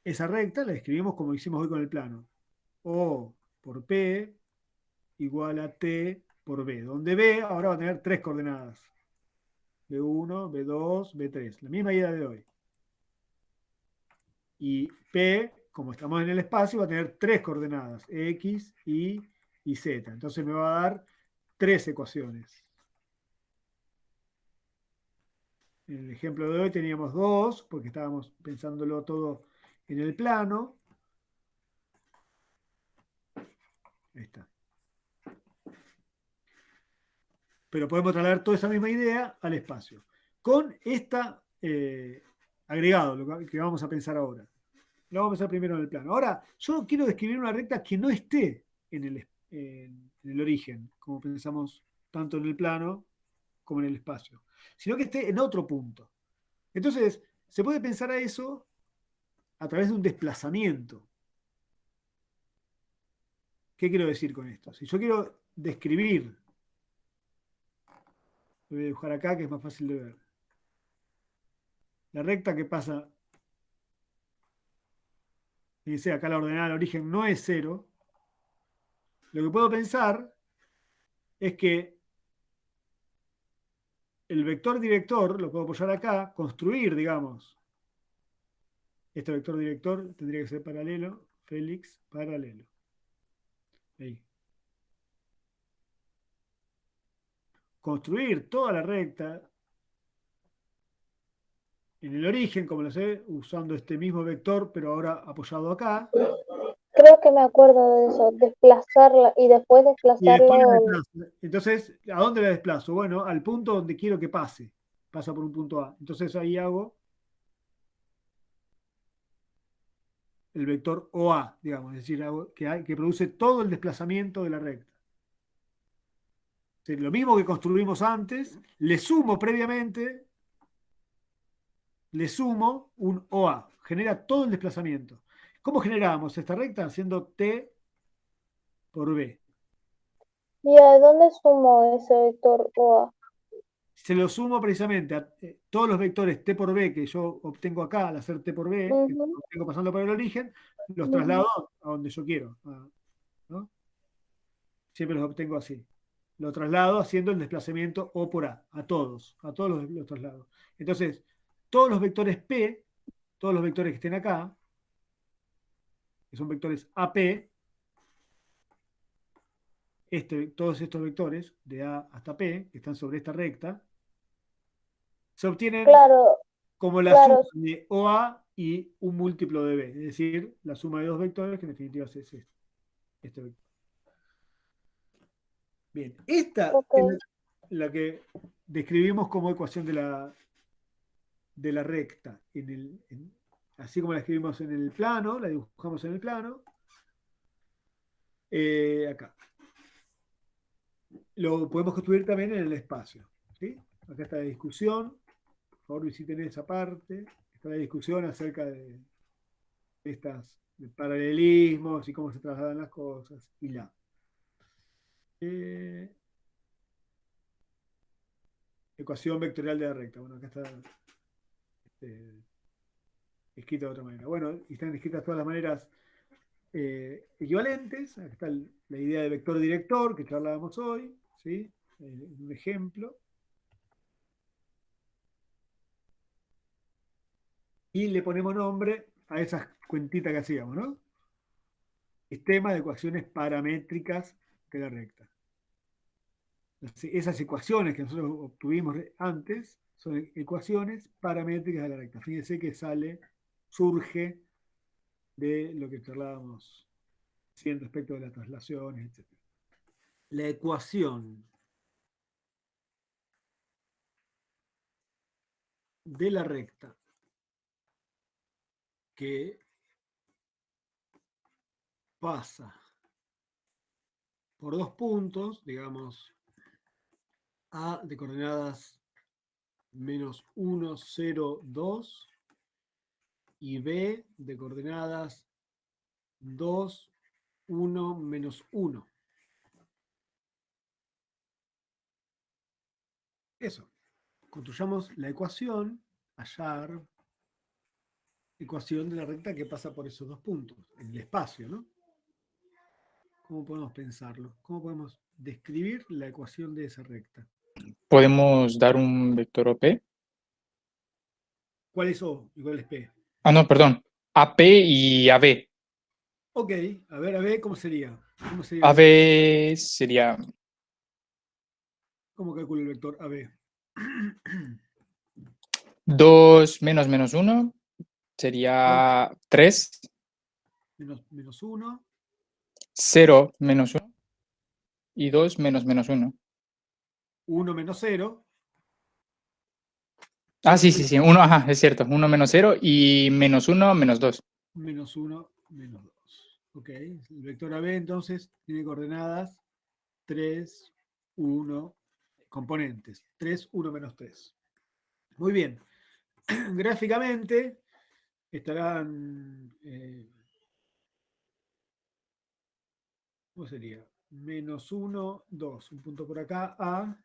A: esa recta? La describimos como hicimos hoy con el plano. O por P igual a T por B, donde B ahora va a tener 3 coordenadas. B1, B2, B3. La misma idea de hoy. Y P, como estamos en el espacio, va a tener 3 coordenadas. X, y Z. Entonces me va a dar 3 ecuaciones. En el ejemplo de hoy teníamos 2, porque estábamos pensándolo todo en el plano. Ahí está. Pero podemos trasladar toda esa misma idea al espacio. Con esta agregado, lo que vamos a pensar ahora. Lo vamos a pensar primero en el plano. Ahora, yo quiero describir una recta que no esté en el origen, como pensamos tanto en el plano como en el espacio, sino que esté en otro punto. Entonces, se puede pensar a eso a través de un desplazamiento. ¿Qué quiero decir con esto? Si yo quiero describir, lo voy a dibujar acá que es más fácil de ver. La recta que pasa, fíjense, acá la ordenada del origen no es 0. Lo que puedo pensar es que el vector director, lo puedo apoyar acá, construir, digamos. Este vector director tendría que ser paralelo, Félix, paralelo. Ahí. Construir toda la recta en el origen, como lo sé, usando este mismo vector, pero ahora apoyado acá.
B: Creo que me acuerdo de eso, desplazarla y después
A: Y después la
B: desplazarlo.
A: desplazo. Entonces, ¿a dónde la desplazo? Bueno, al punto donde quiero que pase. Pasa por un punto A. Entonces ahí hago el vector OA, digamos, es decir, que produce todo el desplazamiento de la recta. Lo mismo que construimos antes, le sumo previamente, le sumo un OA, genera todo el desplazamiento. ¿Cómo generamos esta recta? Haciendo T por B.
B: ¿Y a dónde sumo ese vector OA?
A: Se lo sumo precisamente a todos los vectores T por B que yo obtengo acá al hacer T por B, que
B: Ujú,
A: obtengo pasando por el origen, los
B: ujú.
A: traslado a donde yo quiero, ¿no? Siempre los obtengo así. Lo traslado haciendo el desplazamiento O por A todos los traslados. Entonces, todos los vectores P, todos los vectores que estén acá, que son vectores AP, todos estos vectores, de A hasta P, que están sobre esta recta, se obtienen
B: Claro,
A: como la suma
B: claro,
A: de OA y un múltiplo de B, es decir, la suma de dos vectores, que en definitiva es este vector. Bien, esta
B: ok.
A: es la que describimos como ecuación de la recta. Así como la escribimos en el plano, la dibujamos en el plano. Acá. Lo podemos construir también en el espacio. ¿Sí? Acá está la discusión. Por favor, visiten esa parte. Está la discusión acerca de de paralelismos y cómo se trasladan las cosas. Y la. Ecuación vectorial de la recta. Bueno, acá está escrita de otra manera. Bueno, y están escritas todas las maneras equivalentes. Acá está la idea de vector director que charlábamos hoy. ¿Sí? Un ejemplo. Y le ponemos nombre a esas cuentitas que hacíamos, ¿no? Sistema de ecuaciones paramétricas de la recta. Esas ecuaciones que nosotros obtuvimos antes son ecuaciones paramétricas de la recta. Fíjense que surge de lo que charlábamos respecto de las traslaciones, etc. La ecuación de la recta que pasa por dos puntos, digamos, A de coordenadas -1, 0, 2 y B de coordenadas 2, 1, -1. Eso. Construyamos la ecuación, hallar, ecuación de la recta que pasa por esos dos puntos, en el espacio, ¿no? ¿Cómo podemos pensarlo? ¿Cómo podemos describir la ecuación de esa recta?
C: ¿Podemos dar un vector OP?
A: ¿Cuál es O y cuál es P?
C: Ah, no, perdón. AP y AB.
A: Ok, a ver, ¿cómo sería? ¿Cómo sería el vector?
C: AB sería
A: ¿Cómo calculo el vector AB?
C: 2 menos menos 1, sería 3,
A: Menos 1,
C: 0 menos 1 y 2 menos menos 1.
A: 1 menos 0,
C: Ah,
A: 0
C: sí, sí,
A: menos
C: sí, 1, ajá, es cierto, 1 menos 0 y menos 1 menos 2.
A: menos 1 menos 2. Ok, el vector AB entonces tiene coordenadas 3, 1, componentes. 3, 1 menos 3. Muy bien. Gráficamente estarán, ¿cómo sería? Menos 1, 2. Un punto por acá, A.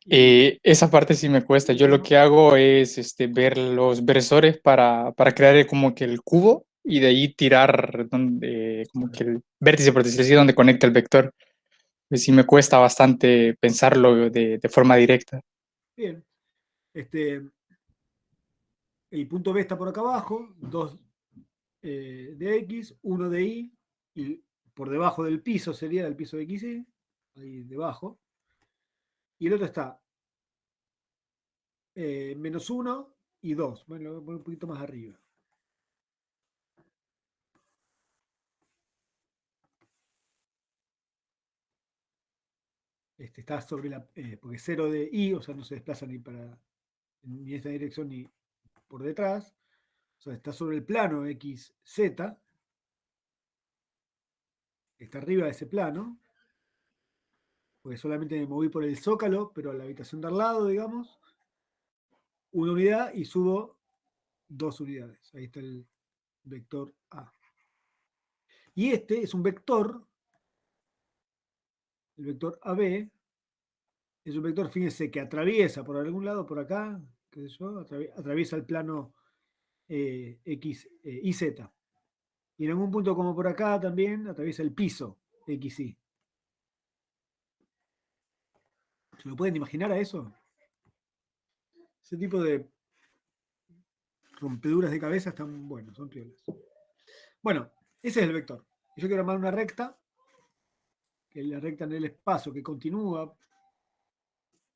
A: Y
C: Esa parte sí me cuesta. Yo lo
A: 1,
C: que hago es ver los versores para crear como que el cubo y de ahí tirar donde, como que el vértice, por decirlo así, donde conecta el vector. Pues sí me cuesta bastante pensarlo de forma directa.
A: bien. El punto B está por acá abajo, 2 de X, 1 de Y, y por debajo del piso sería el piso de XY, ahí debajo. Y el otro está menos 1 y 2. Bueno, lo voy a poner un poquito más arriba. Está sobre porque 0 de Y, o sea, no se desplaza ni ni en esta dirección ni por detrás. O sea, está sobre el plano XZ, está arriba de ese plano, porque solamente me moví por el zócalo, pero a la habitación de al lado, digamos, una unidad y subo 2 unidades. Ahí está el vector A. Y este es un vector, el vector AB, es un vector, fíjense, que atraviesa por algún lado, por acá, qué sé yo, atraviesa el plano X, y Z. Y en algún punto como por acá también atraviesa el piso XY. ¿Se lo pueden imaginar a eso? Ese tipo de rompeduras de cabeza están buenos, son piolas. Bueno, ese es el vector. Yo quiero armar una recta, que es la recta en el espacio que continúa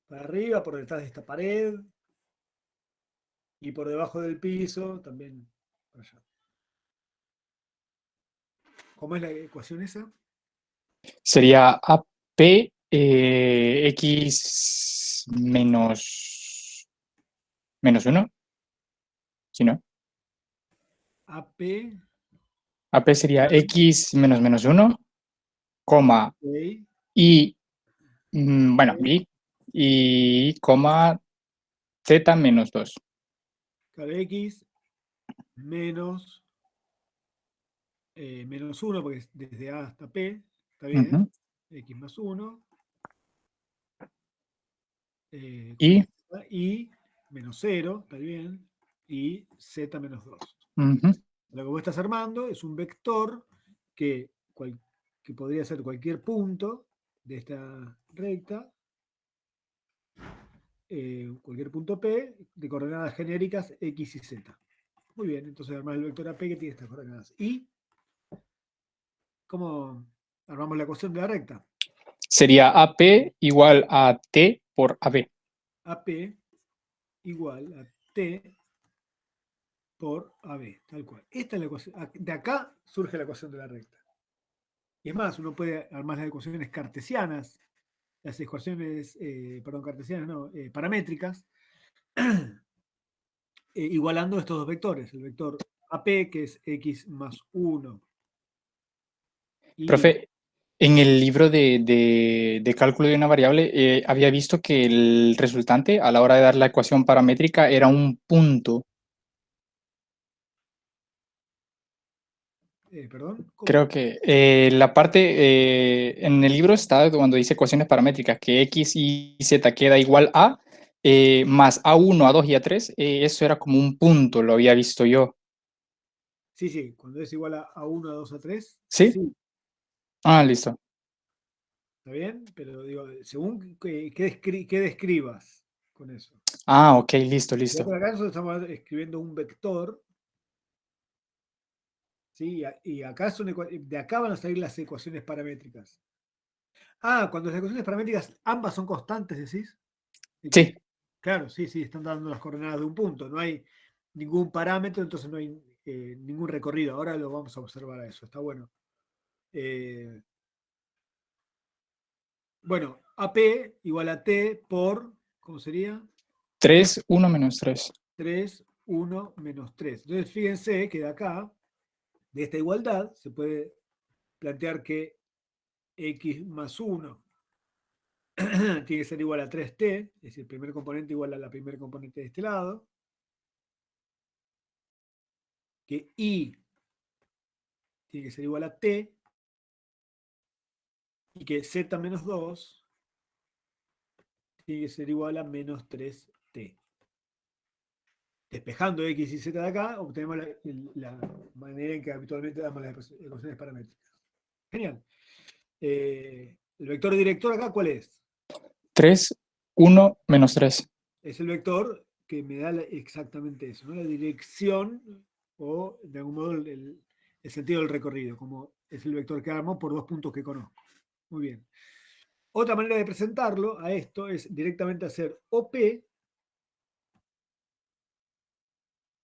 A: para arriba, por detrás de esta pared, y por debajo del piso, también para allá. ¿Cómo es la ecuación esa?
C: Sería AP X menos 1, ¿sí, no?
A: AP,
C: AP sería X menos 1, coma,
A: ok,
C: y, bueno, y coma Z menos 2.
A: claro, X menos, menos 1, porque es desde A hasta P, está bien.
C: Ujú.
A: X más 1,
C: Y,
A: y menos 0, está bien, y Z menos 2.
C: ujú.
A: Lo que vos estás armando es un vector que, que podría ser cualquier punto de esta recta, cualquier punto P de coordenadas genéricas X y Z. Muy bien, entonces armar el vector AP que tiene estas coordenadas. ¿Y cómo armamos la ecuación de la recta?
C: Sería AP igual a T por AB.
A: AP igual a T por AB, tal cual. Esta es la ecuación. De acá surge la ecuación de la recta. Y es más, uno puede armar las ecuaciones cartesianas, las ecuaciones, perdón, cartesianas, no, paramétricas, igualando estos dos vectores. El vector AP, que es X más 1, y
C: Profe, en el libro de cálculo de una variable había visto que el resultante a la hora de dar la ecuación paramétrica era un punto.
A: perdón, ¿cómo?
C: Creo que la parte en el libro está cuando dice ecuaciones paramétricas que x y z queda igual a más a1, a2 y a3. Eso era como un punto, lo había visto yo.
A: Sí, sí, cuando es igual a 1, a 2, a 3,
C: ¿Sí?
A: sí,
C: Ah, listo.
A: está bien, pero digo, según qué describas con eso.
C: Ah, ok, listo,
A: Ya
C: listo.
A: por acá nosotros estamos escribiendo un vector, ¿sí? Y acá de acá van a salir las ecuaciones paramétricas. Ah, cuando las ecuaciones paramétricas ambas son constantes, decís.
C: Sí,
A: Claro, sí, sí, están dando las coordenadas de un punto. No hay ningún parámetro, entonces no hay ningún recorrido. Ahora lo vamos a observar a eso, está bueno. Eh, bueno, AP igual a T por, ¿cómo sería?
C: 3, 1 menos 3.
A: 3, 1 menos 3. Entonces fíjense que de acá, de esta igualdad, se puede plantear que X más 1 tiene que ser igual a 3t, es decir, el primer componente igual a la primer componente de este lado, que y tiene que ser igual a t, y que z menos 2 tiene que ser igual a menos 3t. Despejando x y z de acá, obtenemos la manera en que habitualmente damos las ecuaciones paramétricas. Genial. El vector director acá, ¿cuál es?
C: 3, 1 menos 3.
A: Es el vector que me da exactamente eso, ¿no? La dirección o, de algún modo, el sentido del recorrido, como es el vector que armo por dos puntos que conozco. Muy bien. Otra manera de presentarlo a esto es directamente hacer OP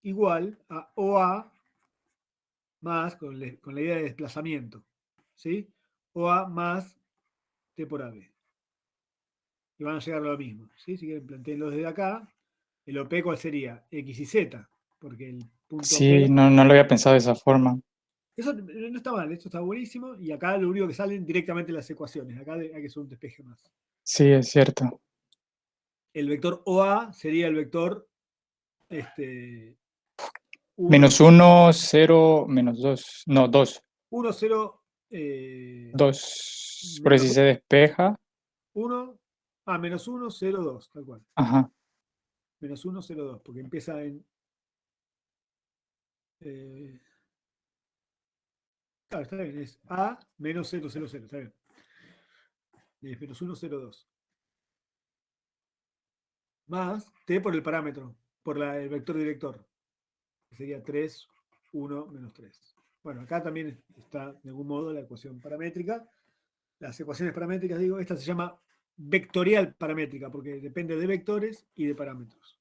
A: igual a OA más, con la idea de desplazamiento, ¿sí? OA más T por AB. Y van a llegar a lo mismo, ¿sí? Si quieren, planteenlo desde acá. El OP, ¿cuál sería? X y Z, porque el punto
C: Sí,
A: P.
C: no, no lo había pensado de esa forma.
A: Eso no está mal, esto está buenísimo. Y acá lo único que salen directamente las ecuaciones. Acá hay que hacer un despeje más.
C: Sí, es cierto.
A: El vector OA sería el vector este, 1,
C: Menos 1, 0, menos 2. No, 2.
A: 1, 0,
C: 2. Por
A: menos
C: si se despeja.
A: 1, menos 1, 0, 2, tal cual.
C: Ajá.
A: Menos 1, 0, 2, porque empieza en. Eh, claro, está bien, es A menos 0, 0, 0, está bien. Es menos 1, 0, 2. Más T por el parámetro, por el vector director, que sería 3, 1, menos 3. Bueno, acá también está de algún modo la ecuación paramétrica. Las ecuaciones paramétricas, digo, esta se llama vectorial paramétrica porque depende de vectores y de parámetros.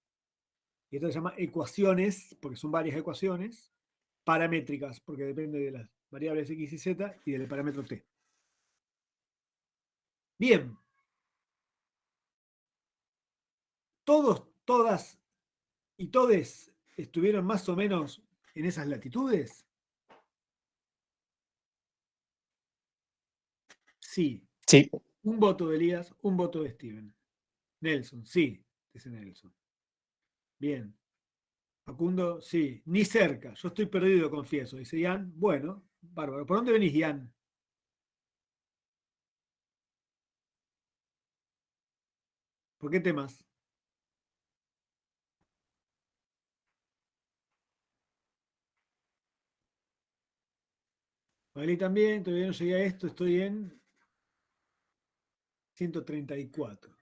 A: Y esta se llama ecuaciones, porque son varias ecuaciones, paramétricas, porque depende de las variables x y z y del parámetro t. Bien. Todos, todas y todes estuvieron más o menos en esas latitudes. Sí.
C: Sí,
A: Un voto de Elías, un voto de Steven. Nelson, sí, dice Nelson. Bien. Facundo, sí. Ni cerca. Yo estoy perdido, confieso. Dice Ian. Bueno, bárbaro. ¿Por dónde venís, Ian? ¿Por qué temas? Magali también, todavía no llegué a esto, estoy en 134.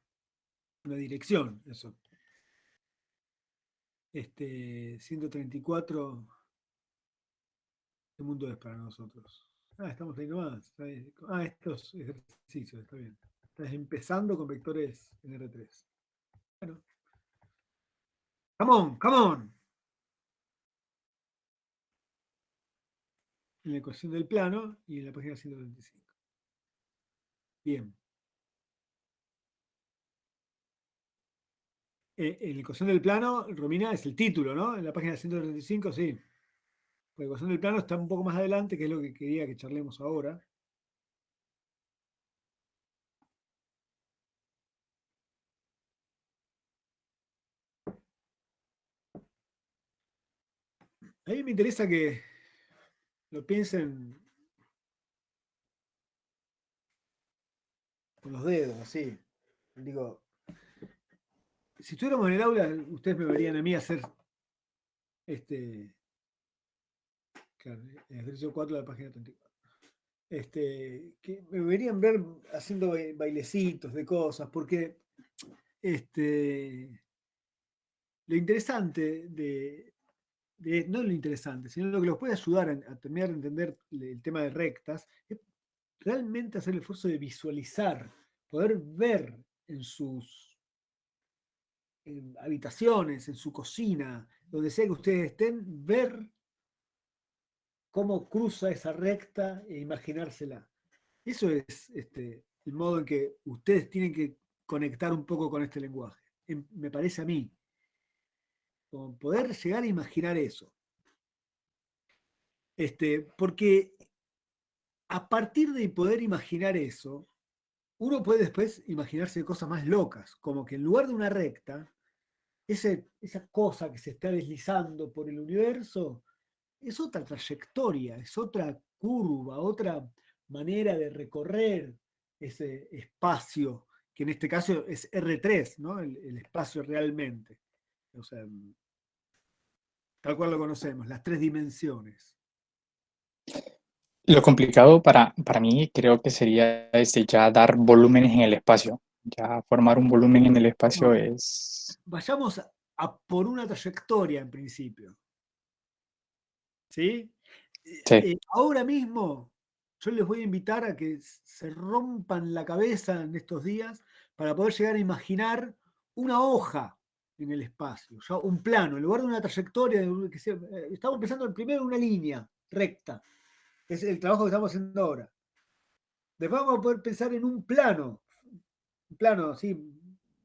A: Una dirección, eso. 134. ¿Qué mundo es para nosotros? Estamos ahí nomás. Estos ejercicios, está bien. Estás empezando con vectores en R3. Bueno. Come on, come on. En la ecuación del plano y en la página 135. Bien. En la ecuación del plano, Romina, es el título, ¿no? En la página 135, sí. La ecuación del plano está un poco más adelante, que es lo que quería que charlemos ahora. A mí me interesa que lo piensen con los dedos, así. Digo, si estuviéramos en el aula, ustedes me verían a mí hacer claro, el ejercicio 4 de la página 34. Que me deberían ver haciendo bailecitos de cosas, porque lo interesante no lo interesante, sino lo que los puede ayudar a terminar de entender el tema de rectas, es realmente hacer el esfuerzo de visualizar, poder ver en sus habitaciones, en su cocina, donde sea que ustedes estén, ver cómo cruza esa recta e imaginársela. Eso es el modo en que ustedes tienen que conectar un poco con este lenguaje. Me parece a mí. Como poder llegar a imaginar eso. Porque a partir de poder imaginar eso, uno puede después imaginarse cosas más locas, como que en lugar de una recta, esa cosa que se está deslizando por el universo es otra trayectoria, es otra curva, otra manera de recorrer ese espacio, que en este caso es R3, ¿no? El espacio realmente. O sea, tal cual lo conocemos, las tres dimensiones.
C: lo complicado para mí creo que sería ya dar volúmenes en el espacio. Ya formar un volumen en el espacio
A: No,
C: es...
A: vayamos a por una trayectoria en principio. ¿Sí?
C: Sí,
A: Ahora mismo yo les voy a invitar a que se rompan la cabeza en estos días para poder llegar a imaginar una hoja en el espacio, ya un plano, en lugar de una trayectoria, estamos empezando primero una línea recta, es el trabajo que estamos haciendo ahora. Después vamos a poder pensar en un plano así,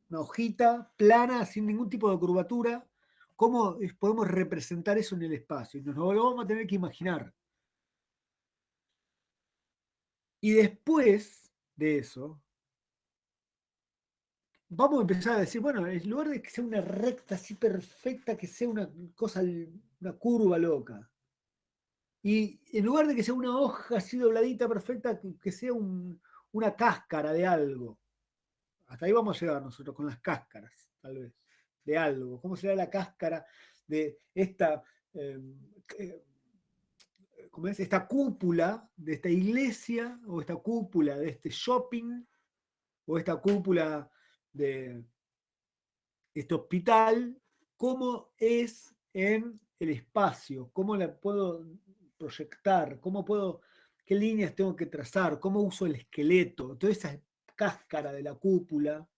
A: una hojita plana, sin ningún tipo de curvatura, cómo podemos representar eso en el espacio. Y nos lo vamos a tener que imaginar. Y después de eso, vamos a empezar a decir, bueno, en lugar de que sea una recta así perfecta, que sea una cosa, una curva loca. Y en lugar de que sea una hoja así dobladita perfecta, que sea una cáscara de algo. Hasta ahí vamos a llegar nosotros con las cáscaras, tal vez, de algo. ¿Cómo será la cáscara de esta, ¿cómo es? Esta cúpula de esta iglesia, o esta cúpula de este shopping, o esta cúpula de este hospital? ¿Cómo es en el espacio? ¿Cómo la puedo proyectar, qué líneas tengo que trazar, cómo uso el esqueleto, toda esa cáscara de la cúpula,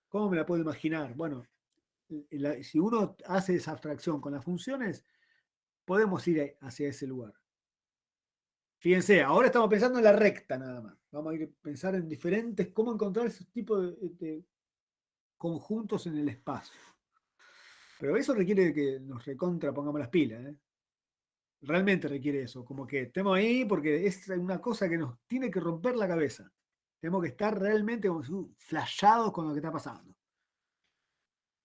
A: ¿cómo me la puedo imaginar? Bueno, si uno hace esa abstracción con las funciones, podemos ir hacia ese lugar. Fíjense, ahora estamos pensando en la recta nada más. Vamos a ir a pensar en diferentes, cómo encontrar ese tipo de conjuntos en el espacio. Pero eso requiere que nos recontra pongamos las pilas, ¿eh? Realmente requiere eso, como que estemos ahí porque es una cosa que nos tiene que romper la cabeza. Tenemos que estar realmente como flashados con lo que está pasando.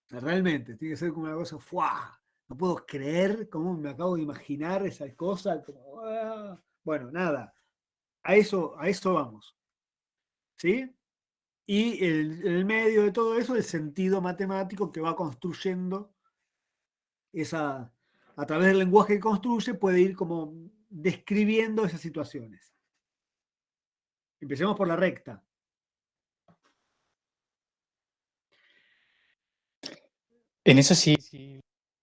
A: Realmente, tiene que ser como una cosa, ¡fua! No puedo creer cómo me acabo de imaginar esa cosa. Como, ¡ah! Bueno, nada, a eso vamos. ¿Sí? Y en el medio de todo eso, el sentido matemático que va construyendo a través del lenguaje que construye, puede ir como describiendo esas situaciones. Empecemos por la recta.
C: En eso sí,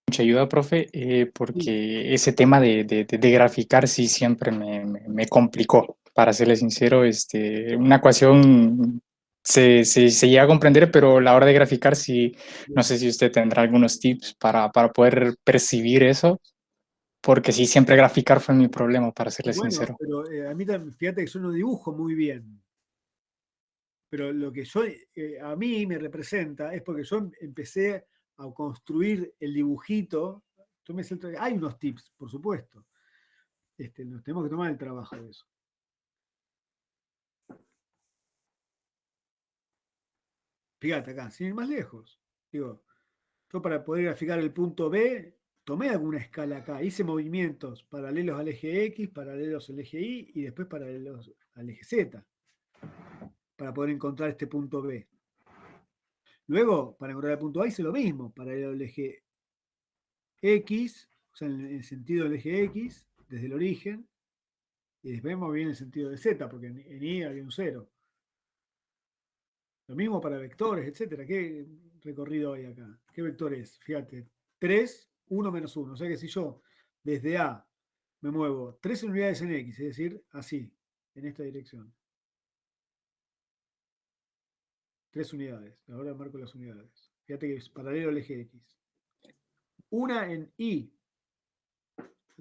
C: mucha ayuda, profe, porque ese tema de graficar sí siempre me complicó, para serle sincero. Una ecuación se llega a comprender, pero a la hora de graficar sí, no sé si usted tendrá algunos tips para poder percibir eso, porque sí, siempre graficar fue mi problema, para serle
A: Bueno,
C: sincero.
A: pero a mí también, fíjate que yo no dibujo muy bien. Pero lo que a mí me representa es porque yo empecé a construir el dibujito. Hay unos tips, por supuesto. Nos tenemos que tomar el trabajo de eso. Fíjate acá, sin ir más lejos. Digo, yo para poder graficar el punto B, tomé alguna escala acá, hice movimientos paralelos al eje X, paralelos al eje Y y después paralelos al eje Z, para poder encontrar este punto B. Luego, para encontrar el punto A hice lo mismo, paralelo al eje X, o sea, en el sentido del eje X, desde el origen, y después moví en el sentido de Z, porque en Y había un 0. Lo mismo para vectores, etcétera. ¿Qué recorrido hay acá? ¿Qué vector es? Fíjate, 3, 1 menos 1. O sea que si yo desde A me muevo 3 unidades en X, es decir, así, en esta dirección. 3 unidades. Ahora marco las unidades. Fíjate que es paralelo al eje X. Una en Y.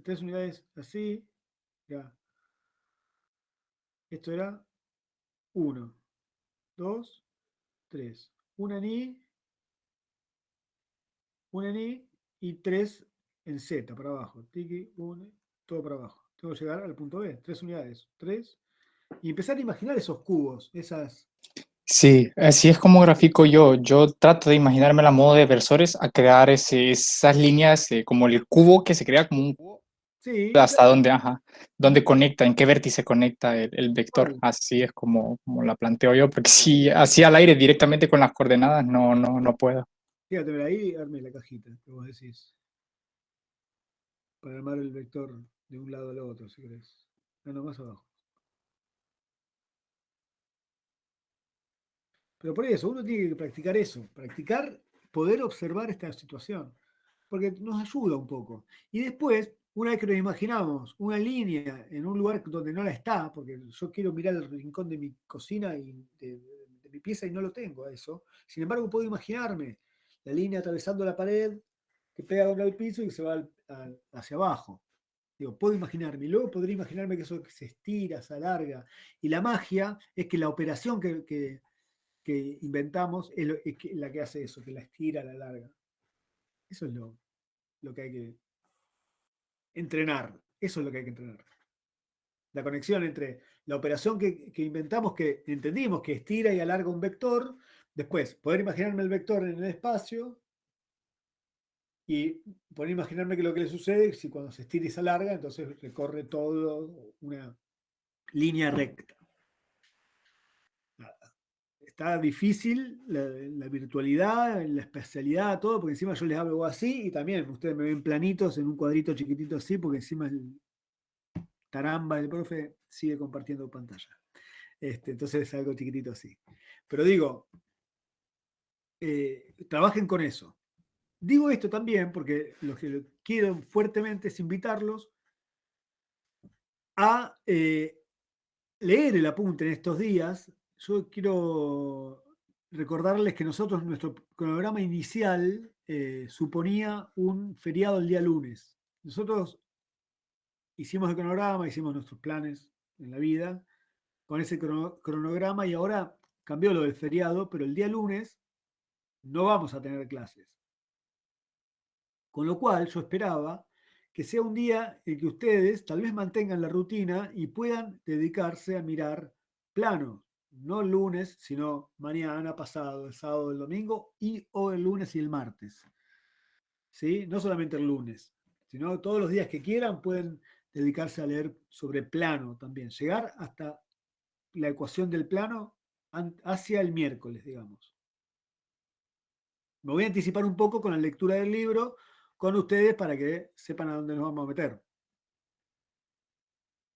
A: 3 unidades así. Ya. Esto era 1, 2, 3. Una en I y 3 en Z para abajo. Tiki, 1, todo para abajo. Tengo que llegar al punto B. 3 unidades. 3. Y empezar a imaginar esos cubos, esas.
C: Sí, así es como grafico yo. Yo trato de imaginarme la modo de versores a crear esas líneas, como el cubo que se crea como un cubo,
A: Sí,
C: hasta donde, ajá, donde conecta, en qué vértice conecta el vector.
A: bueno,
C: Así es como la planteo yo, porque si así al aire directamente con las coordenadas, no puedo.
A: fíjate, ahí armé la cajita que vos decís. Para armar el vector de un lado al otro, si querés. No, más abajo. Pero por eso, uno tiene que practicar eso, practicar poder observar esta situación, porque nos ayuda un poco. Y después, una vez que nos imaginamos una línea en un lugar donde no la está, porque yo quiero mirar el rincón de mi cocina y de mi pieza y no lo tengo a eso, sin embargo puedo imaginarme la línea atravesando la pared que pega contra el piso y que se va hacia abajo. Digo, puedo imaginarme, y luego podría imaginarme que eso se estira, se alarga. Y la magia es que la operación que inventamos es la que hace eso, que la estira, la larga. Eso es lo que hay que entrenar. Eso es lo que hay que entrenar. La conexión entre la operación que inventamos, que entendimos que estira y alarga un vector, después poder imaginarme el vector en el espacio y poder imaginarme que lo que le sucede si cuando se estira y se alarga, entonces recorre todo una línea recta. Está difícil la virtualidad, la especialidad, todo, porque encima yo les hablo así y también ustedes me ven planitos en un cuadrito chiquitito así, porque encima el taramba del profe sigue compartiendo pantalla. Entonces es algo chiquitito así. Pero digo, trabajen con eso. Digo esto también porque lo que quiero fuertemente es invitarlos a leer el apunte en estos días. Yo quiero recordarles que nosotros, nuestro cronograma inicial suponía un feriado el día lunes. Nosotros hicimos el cronograma, hicimos nuestros planes en la vida con ese cronograma y ahora cambió lo del feriado, pero el día lunes no vamos a tener clases. Con lo cual yo esperaba que sea un día en que ustedes tal vez mantengan la rutina y puedan dedicarse a mirar planos, no el lunes, sino mañana, pasado, el sábado, el domingo y o el lunes y el martes. ¿Sí? No solamente el lunes, sino todos los días que quieran pueden dedicarse a leer sobre plano también, llegar hasta la ecuación del plano hacia el miércoles, digamos. Me voy a anticipar un poco con la lectura del libro con ustedes para que sepan a dónde nos vamos a meter.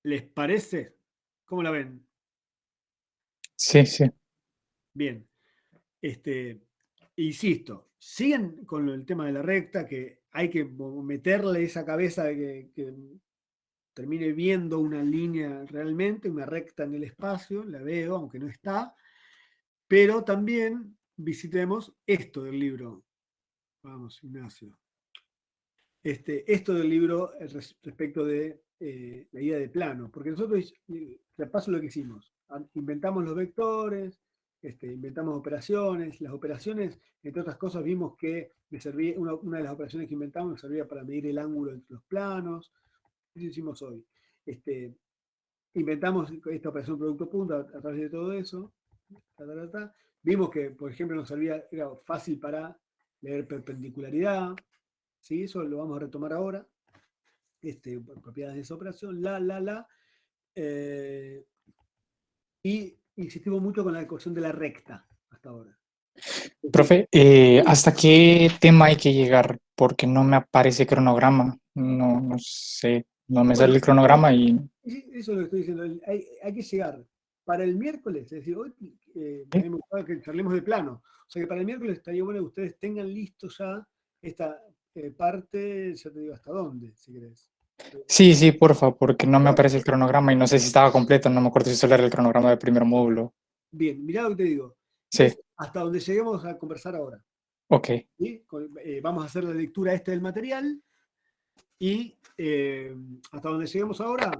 A: ¿Les parece? ¿Cómo la ven?
C: Sí, sí.
A: Bien. Insisto, siguen con el tema de la recta, que hay que meterle esa cabeza de que termine viendo una línea realmente, una recta en el espacio, la veo, aunque no está, pero también visitemos esto del libro. Vamos, Ignacio. Esto del libro respecto de la idea de plano, porque nosotros, repaso lo que hicimos, inventamos los vectores, inventamos operaciones, las operaciones, entre otras cosas, vimos que me servía, una de las operaciones que inventamos me servía para medir el ángulo entre los planos, eso hicimos hoy. Inventamos esta operación producto-punto a través de todo eso, vimos que, por ejemplo, nos servía, era fácil para leer perpendicularidad, ¿sí? Eso lo vamos a retomar ahora. Propiedades de esa operación, y insistimos mucho con la ecuación de la recta hasta ahora.
C: Profe, ¿hasta qué tema hay que llegar? Porque no me aparece cronograma. No, no sé, no me sale el cronograma y...
A: Eso es lo que estoy diciendo. Hay que llegar para el miércoles, es decir, hoy
C: ¿Sí?
A: me gustaba que charlemos de plano. O sea que para el miércoles estaría bueno que ustedes tengan listo ya esta parte, ya te digo hasta dónde, si querés.
C: Sí, sí, porfa, porque no me aparece el cronograma y no sé si estaba completo, no me acuerdo si solo era el cronograma del primer módulo.
A: Bien, mirá lo que te digo.
C: Sí,
A: Es hasta donde lleguemos a conversar ahora.
C: ok.
A: ¿Sí? Vamos a hacer la lectura del material y hasta donde lleguemos ahora,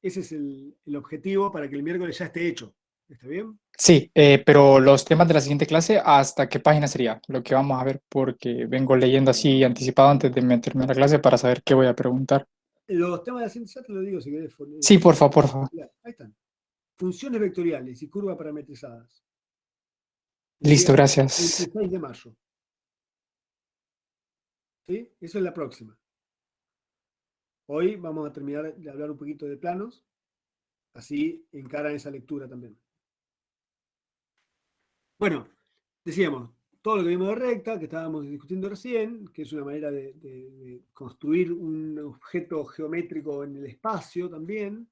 A: ese es el objetivo para que el miércoles ya esté hecho. ¿Está bien?
C: Sí, pero los temas de la siguiente clase, ¿hasta qué página sería? Lo que vamos a ver, porque vengo leyendo así anticipado antes de meterme a la clase para saber qué voy a preguntar.
A: Los temas de la ciencia, te lo digo si querés.
C: Sí, porfa, porfa.
A: Ahí están. Funciones vectoriales y curvas parametrizadas. El día
C: Listo, gracias.
A: 26 de mayo. ¿Sí? Eso es la próxima. Hoy vamos a terminar de hablar un poquito de planos. Así encaran esa lectura también. Bueno, decíamos, todo lo que vimos de recta, que estábamos discutiendo recién, que es una manera de construir un objeto geométrico en el espacio también.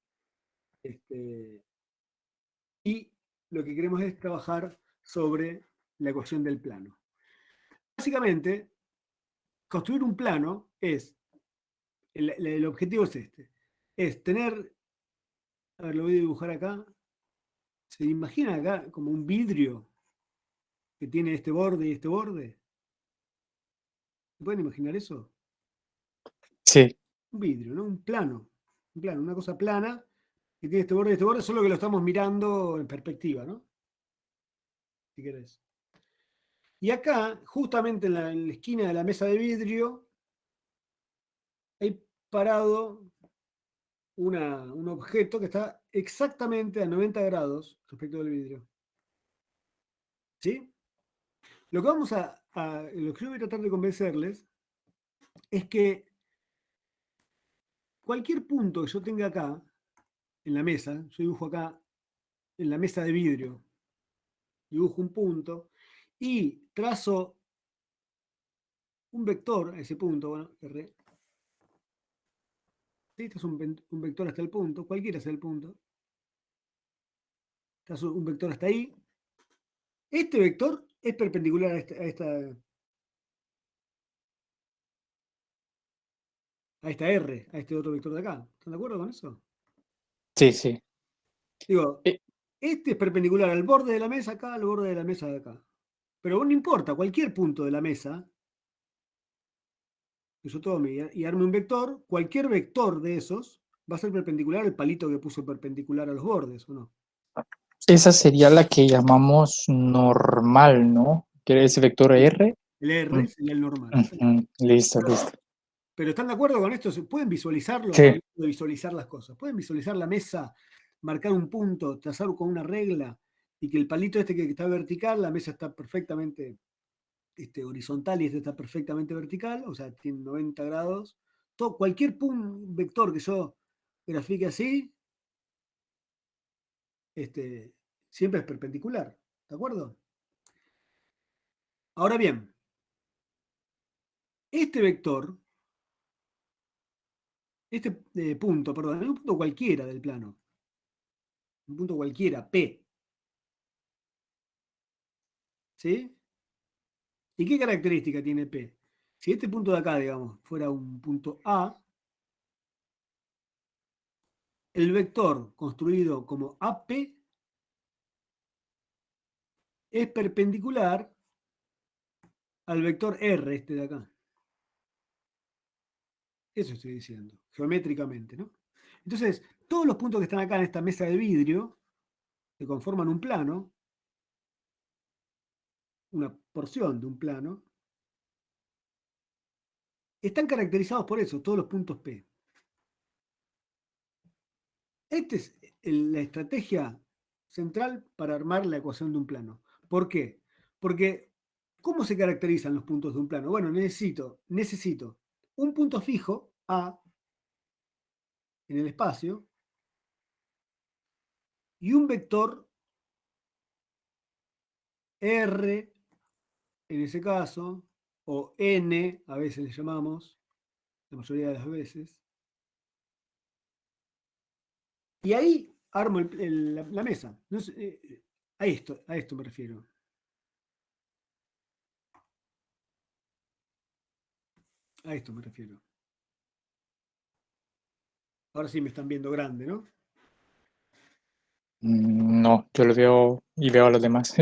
A: Y lo que queremos es trabajar sobre la ecuación del plano. Básicamente, construir un plano es, el objetivo es es tener, a ver, lo voy a dibujar acá, se imagina acá como un vidrio que tiene este borde y este borde. ¿Se pueden imaginar eso?
C: Sí,
A: Un vidrio, ¿no? Un plano, una cosa plana que tiene este borde, solo que lo estamos mirando en perspectiva, ¿no? Si querés. Y acá, justamente en la esquina de la mesa de vidrio, hay parado un objeto que está exactamente a 90 grados respecto del vidrio. ¿Sí? Lo que lo que yo voy a tratar de convencerles es que cualquier punto que yo tenga acá en la mesa, yo dibujo acá en la mesa de vidrio, dibujo un punto y trazo un vector a ese punto, bueno, R. ¿Sí? Este es un vector hasta el punto, cualquiera sea el punto. Trazo un vector hasta ahí. Este vector es perpendicular a esta R, a este otro vector de acá. ¿Están de acuerdo con eso?
C: Sí, sí.
A: Digo,
C: Eh,
A: este es perpendicular al borde de la mesa acá, al borde de la mesa de acá. Pero no importa, cualquier punto de la mesa, que yo tome y arme un vector, cualquier vector de esos va a ser perpendicular al palito que puse perpendicular a los bordes, ¿o no?
C: Esa sería la que llamamos normal, ¿no? Que es vector
A: Sí.
C: R.
A: El
C: Mm,
A: R sería el normal.
C: ujú. Listo, listo.
A: Pero ¿están de acuerdo con esto? ¿Pueden visualizarlo?
C: Sí,
A: Hablando de visualizar las cosas. ¿Pueden visualizar la mesa, marcar un punto, trazar con una regla y que el palito este que está vertical, la mesa está perfectamente horizontal y este está perfectamente vertical, o sea, tiene 90 grados? Cualquier vector que yo grafique así, siempre es perpendicular. ¿De acuerdo? Ahora bien, este vector, punto, perdón, es un punto cualquiera del plano, un punto cualquiera, P, ¿sí? ¿Y qué característica tiene P? Si este punto de acá, digamos, fuera un punto A, el vector construido como AP es perpendicular al vector R, este de acá. Eso estoy diciendo, geométricamente, ¿no? Entonces, todos los puntos que están acá en esta mesa de vidrio, que conforman un plano, una porción de un plano, están caracterizados por eso, todos los puntos P. Esta es la estrategia central para armar la ecuación de un plano. ¿Por qué? Porque, ¿cómo se caracterizan los puntos de un plano? Bueno, necesito un punto fijo, A, en el espacio, y un vector R, en ese caso, o N, a veces le llamamos, la mayoría de las veces. Y ahí armo la mesa. No sé, a esto me refiero. A esto me refiero. Ahora sí me están viendo grande, ¿no?
C: No, yo lo veo y veo a los demás.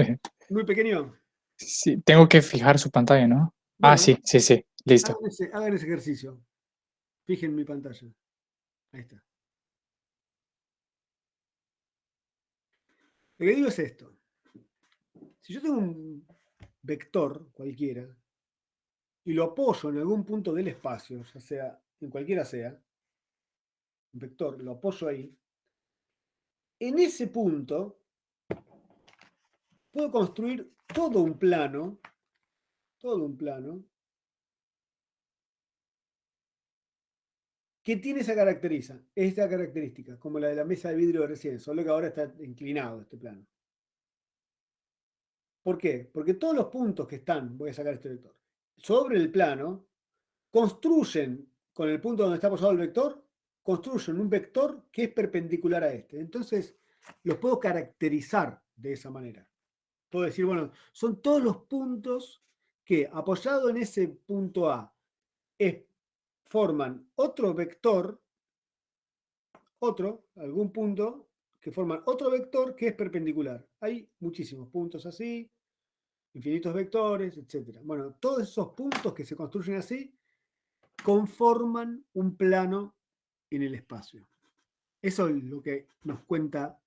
A: Muy pequeño.
C: Sí, tengo que fijar su pantalla, ¿no? Ah,
A: Bueno,
C: sí, sí, sí, listo.
A: hagan ese ejercicio. Fijen mi pantalla. Ahí está. Lo que digo es esto. Si yo tengo un vector cualquiera y lo apoyo en algún punto del espacio, ya sea en cualquiera sea, un vector, lo apoyo ahí, en ese punto puedo construir todo un plano, que tiene esta característica, como la de la mesa de vidrio de recién, solo que ahora está inclinado este plano. ¿Por qué? Porque todos los puntos que están, voy a sacar este vector, sobre el plano, construyen con el punto donde está posado el vector, construyen un vector que es perpendicular a este. Entonces, los puedo caracterizar de esa manera. Puedo decir, bueno, son todos los puntos que, apoyado en ese punto A, forman otro vector, algún punto, que forman otro vector que es perpendicular. Hay muchísimos puntos así, infinitos vectores, etc. Bueno, todos esos puntos que se construyen así conforman un plano en el espacio. Eso es lo que nos cuenta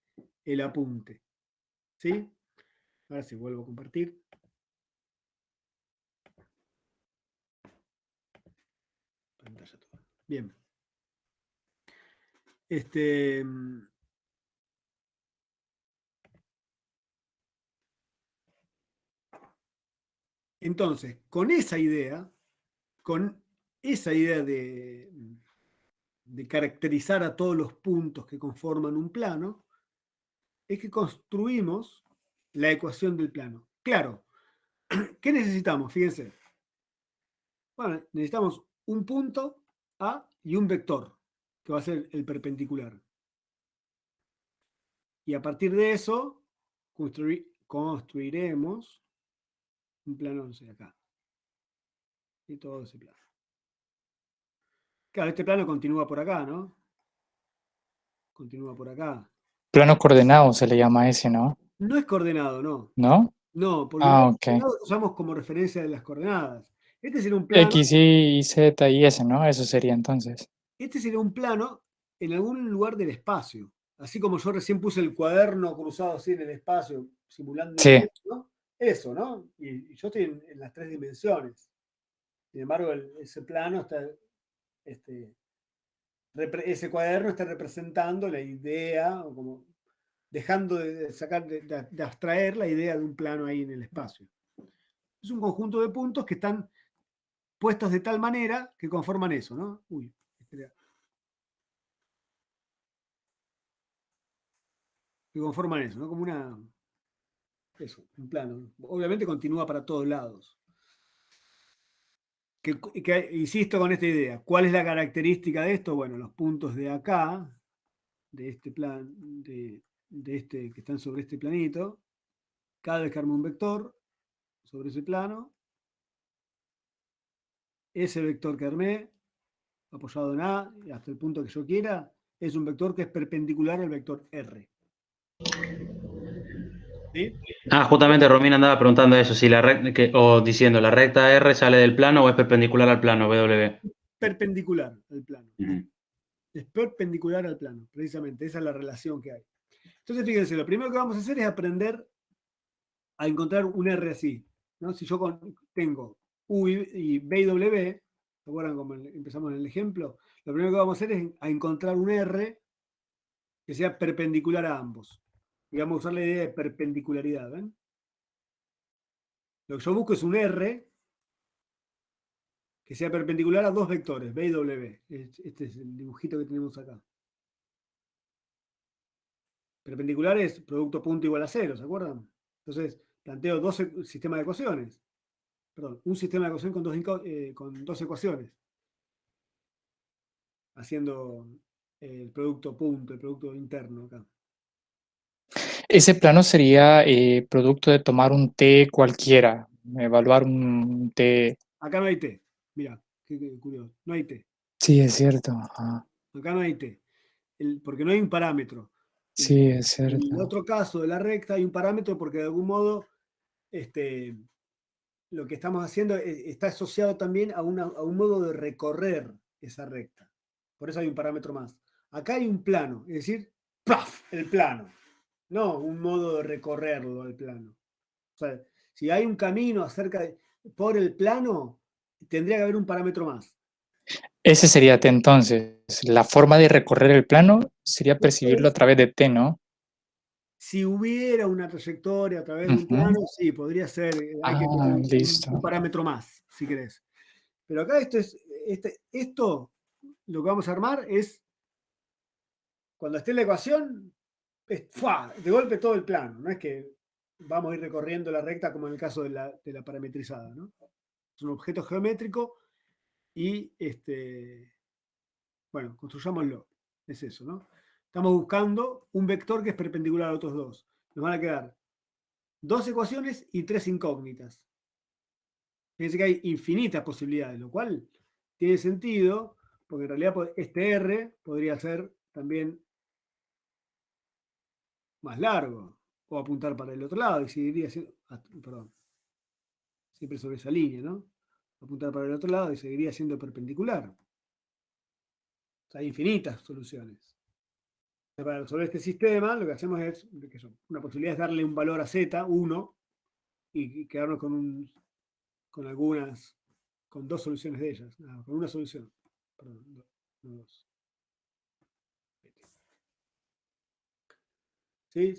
A: el apunte. ¿Sí? Ahora sí, vuelvo a compartir. Pantalla toda. Bien. Entonces, con esa idea de caracterizar a todos los puntos que conforman un plano, es que construimos la ecuación del plano. Claro, ¿qué necesitamos? Fíjense. Bueno, necesitamos un punto A y un vector, que va a ser el perpendicular. Y a partir de eso, construiremos un plano, no sé, acá. Y todo ese plano. Claro, este plano continúa por acá, ¿no? continúa por acá.
C: Plano coordenado se le llama a ese, ¿no?
A: No es coordenado, no.
C: ¿No?
A: No, porque
C: Ah,
A: los
C: ok.
A: coordenados usamos como referencia de las coordenadas. Este sería un plano.
C: X, Y, Z y S, ¿no? Eso sería entonces.
A: Este sería un plano en algún lugar del espacio. Así como yo recién puse el cuaderno cruzado así en el espacio, simulando
C: Sí.
A: un dedo, ¿no? Eso, ¿no? Y yo estoy en las 3 dimensiones. Sin embargo, ese plano está, ese cuaderno está representando la idea, o como dejando de sacar, de abstraer la idea de un plano ahí en el espacio. Es un conjunto de puntos que están puestos de tal manera que conforman eso, ¿no? Uy, espera. Que conforman eso, ¿no? Como un plano. Obviamente continúa para todos lados. Insisto con esta idea. ¿Cuál es la característica de esto? Bueno, los puntos de acá, de este plan, de este que están sobre este planito, cada vez que armo un vector sobre ese plano, ese vector que armé, apoyado en A, hasta el punto que yo quiera, es un vector que es perpendicular al vector R. ¿Sí?
E: Justamente Romina andaba preguntando eso, si o diciendo, ¿la recta R sale del plano o es perpendicular al plano W?
A: Perpendicular al plano.
E: Ujú.
A: Es perpendicular al plano, precisamente. Esa es la relación que hay. Entonces, fíjense, lo primero que vamos a hacer es aprender a encontrar un R así, ¿no? Si yo tengo U y B y W, ¿se acuerdan cómo empezamos en el ejemplo? Lo primero que vamos a hacer es a encontrar un R que sea perpendicular a ambos. Y vamos a usar la idea de perpendicularidad, ¿ven? Lo que yo busco es un R que sea perpendicular a dos vectores, B y W. Este es el dibujito que tenemos acá. Perpendicular es producto punto igual a 0, ¿se acuerdan? Entonces, planteo dos sistemas de ecuaciones. Perdón, un sistema de ecuación con dos ecuaciones. Haciendo el producto punto, el producto interno acá.
C: Ese plano sería producto de tomar un T cualquiera, evaluar un T.
A: Acá no hay T. Mira, qué curioso. No hay T.
C: Sí, es cierto. Ajá.
A: Acá no hay T. Porque no hay un parámetro.
C: Sí, es
A: En el
C: cierto.
A: otro caso de la recta hay un parámetro porque de algún modo lo que estamos haciendo está asociado también a un modo de recorrer esa recta. Por eso hay un parámetro más. Acá hay un plano, es decir, ¡paf! El plano. No un modo de recorrerlo el plano. O sea, si hay un camino por el plano, tendría que haber un parámetro más.
C: Ese sería T entonces. La forma de recorrer el plano sería percibirlo a través de T, ¿no?
A: Si hubiera una trayectoria a través de un plano, sí, podría ser. Hay que meter
C: listo.
A: un parámetro más, si querés. Pero acá esto, lo que vamos a armar es, cuando esté en la ecuación, de golpe todo el plano. No es que vamos a ir recorriendo la recta como en el caso de la parametrizada, ¿no? Es un objeto geométrico y, bueno, construyámoslo. Es eso, ¿no? Estamos buscando un vector que es perpendicular a otros dos. Nos van a quedar dos ecuaciones y tres incógnitas. Fíjense que hay infinitas posibilidades, lo cual tiene sentido, porque en realidad este R podría ser también más largo, o apuntar para el otro lado, y seguiría siendo, perdón, siempre sobre esa línea, ¿no? Apuntar para el otro lado y seguiría siendo perpendicular. O sea, hay infinitas soluciones. Para resolver este sistema, lo que hacemos es, una posibilidad es darle un valor a Z, 1, y quedarnos con dos soluciones de ellas, con una solución. Perdón, no dos. ¿Sí?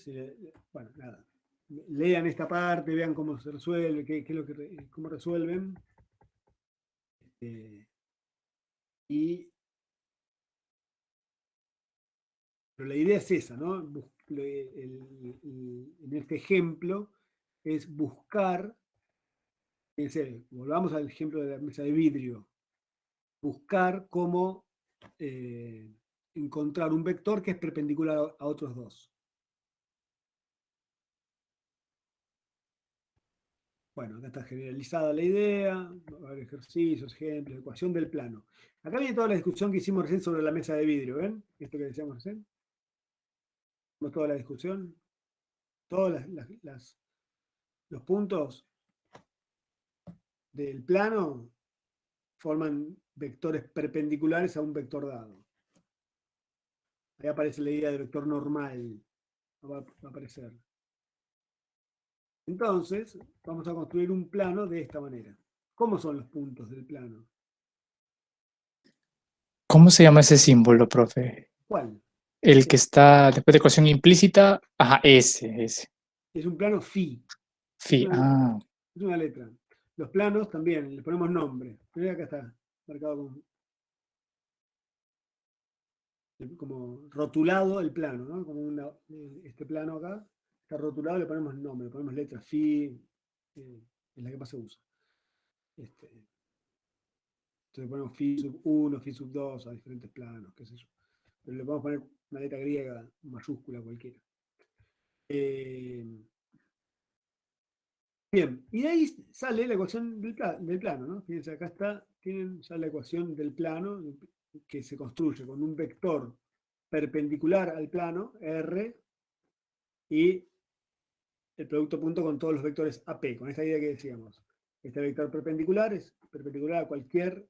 A: Bueno, nada. Lean esta parte, vean cómo se resuelve, cómo resuelven. Pero la idea es esa, ¿no? En este ejemplo es buscar, fíjense, volvamos al ejemplo de la mesa de vidrio, buscar cómo encontrar un vector que es perpendicular a otros dos. Bueno, acá está generalizada la idea, va a haber ejercicios, ejemplos, ecuación del plano. Acá viene toda la discusión que hicimos recién sobre la mesa de vidrio, ¿ven? Esto que decíamos recién. ¿No toda la discusión? Todos los puntos del plano forman vectores perpendiculares a un vector dado. Ahí aparece la idea de vector normal. Va a aparecer. Entonces, vamos a construir un plano de esta manera. ¿Cómo son los puntos del plano?
C: ¿Cómo se llama ese símbolo, profe?
A: ¿Cuál?
C: El que está después de ecuación implícita. Ajá, ese.
A: Es un plano phi.
C: Phi.
A: Es una letra. Los planos también, le ponemos nombre. Mirá, acá está, marcado como rotulado el plano, ¿no? Como este plano acá está rotulado, le ponemos nombre, le ponemos letra phi, es la que más se usa. Entonces ponemos phi sub 1, phi sub 2 a diferentes planos, qué sé yo. Pero le podemos poner una letra griega mayúscula cualquiera. Bien, y de ahí sale la ecuación del plano, ¿no? Fíjense, acá tienen ya la ecuación del plano que se construye con un vector perpendicular al plano, R, y el producto punto con todos los vectores AP, con esta idea que decíamos. Este vector perpendicular es perpendicular a cualquier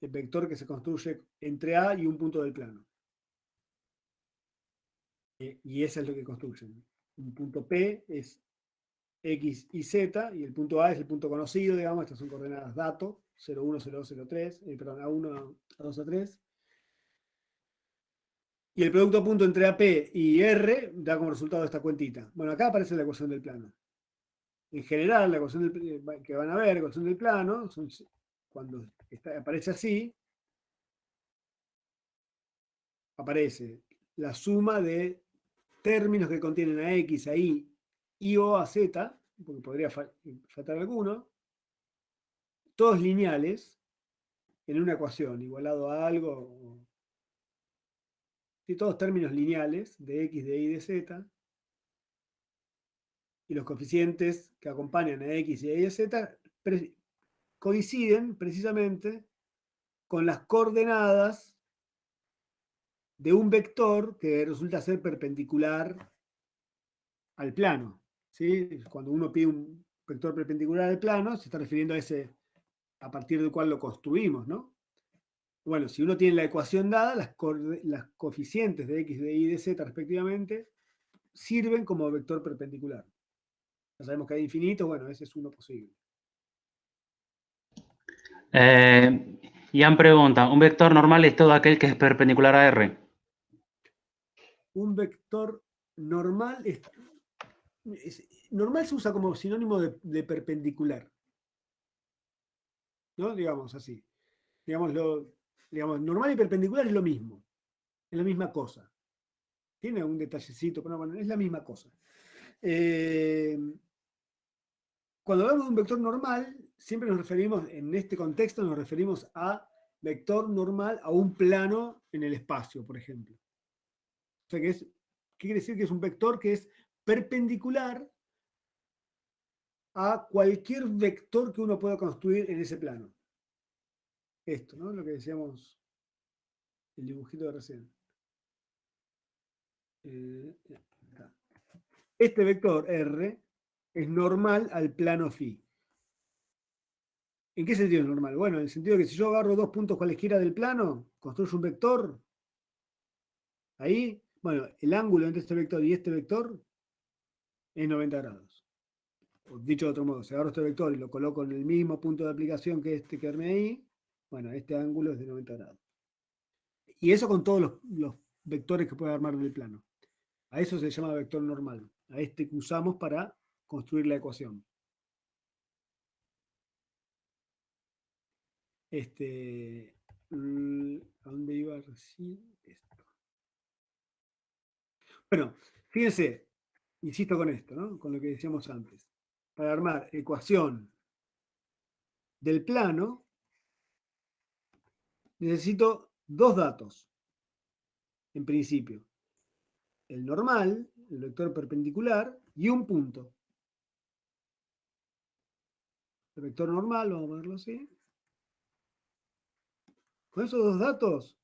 A: vector que se construye entre A y un punto del plano. Y eso es lo que construyen. Un punto P es X y Z, y el punto A es el punto conocido, digamos, estas son coordenadas dato, 0, 1, 0, 2, 0, 3, perdón, A1, A2, A3. Y el producto punto entre AP y R da como resultado esta cuentita. Bueno, acá aparece la ecuación del plano. En general, la ecuación que van a ver, la ecuación del plano, cuando aparece así, aparece la suma de términos que contienen a X, a Y y o a Z, porque podría faltar alguno, todos lineales, en una ecuación, igualado a algo, todos términos lineales de X, de Y, de Z, y los coeficientes que acompañan a X, Y y Z coinciden precisamente con las coordenadas de un vector que resulta ser perpendicular al plano. ¿Sí? Cuando uno pide un vector perpendicular al plano, se está refiriendo a ese a partir del cual lo construimos, ¿no? Bueno, si uno tiene la ecuación dada, las coeficientes de X, de Y y de Z respectivamente sirven como vector perpendicular. Ya sabemos que hay infinitos, bueno, ese es uno posible.
E: Ian pregunta, ¿un vector normal es todo aquel que es perpendicular a R?
A: Un vector normal normal se usa como sinónimo de perpendicular. ¿No? Digamos así. Digamos, normal y perpendicular es lo mismo. Es la misma cosa. Tiene un detallecito, pero bueno, es la misma cosa. Cuando hablamos de un vector normal, siempre nos referimos, en este contexto, nos referimos a vector normal a un plano en el espacio, por ejemplo. O sea, ¿qué quiere decir? Que es un vector que es perpendicular a cualquier vector que uno pueda construir en ese plano. Esto, ¿no? Lo que decíamos, el dibujito de recién. Este vector R es normal al plano phi. ¿En qué sentido es normal? Bueno, en el sentido de que si yo agarro dos puntos cualesquiera del plano, construyo un vector, ahí, bueno, el ángulo entre este vector y este vector es 90 grados. O dicho de otro modo, si agarro este vector y lo coloco en el mismo punto de aplicación que este que armé ahí, bueno, este ángulo es de 90 grados. Y eso con todos los vectores que puede armar del plano. A eso se llama vector normal, a este que usamos para construir la ecuación. ¿A dónde iba recién? Esto. Bueno, fíjense, insisto con esto, ¿no? Con lo que decíamos antes. Para armar ecuación del plano, necesito dos datos, en principio. El normal, el vector perpendicular, y un punto. El vector normal, vamos a ponerlo así. Con esos dos datos,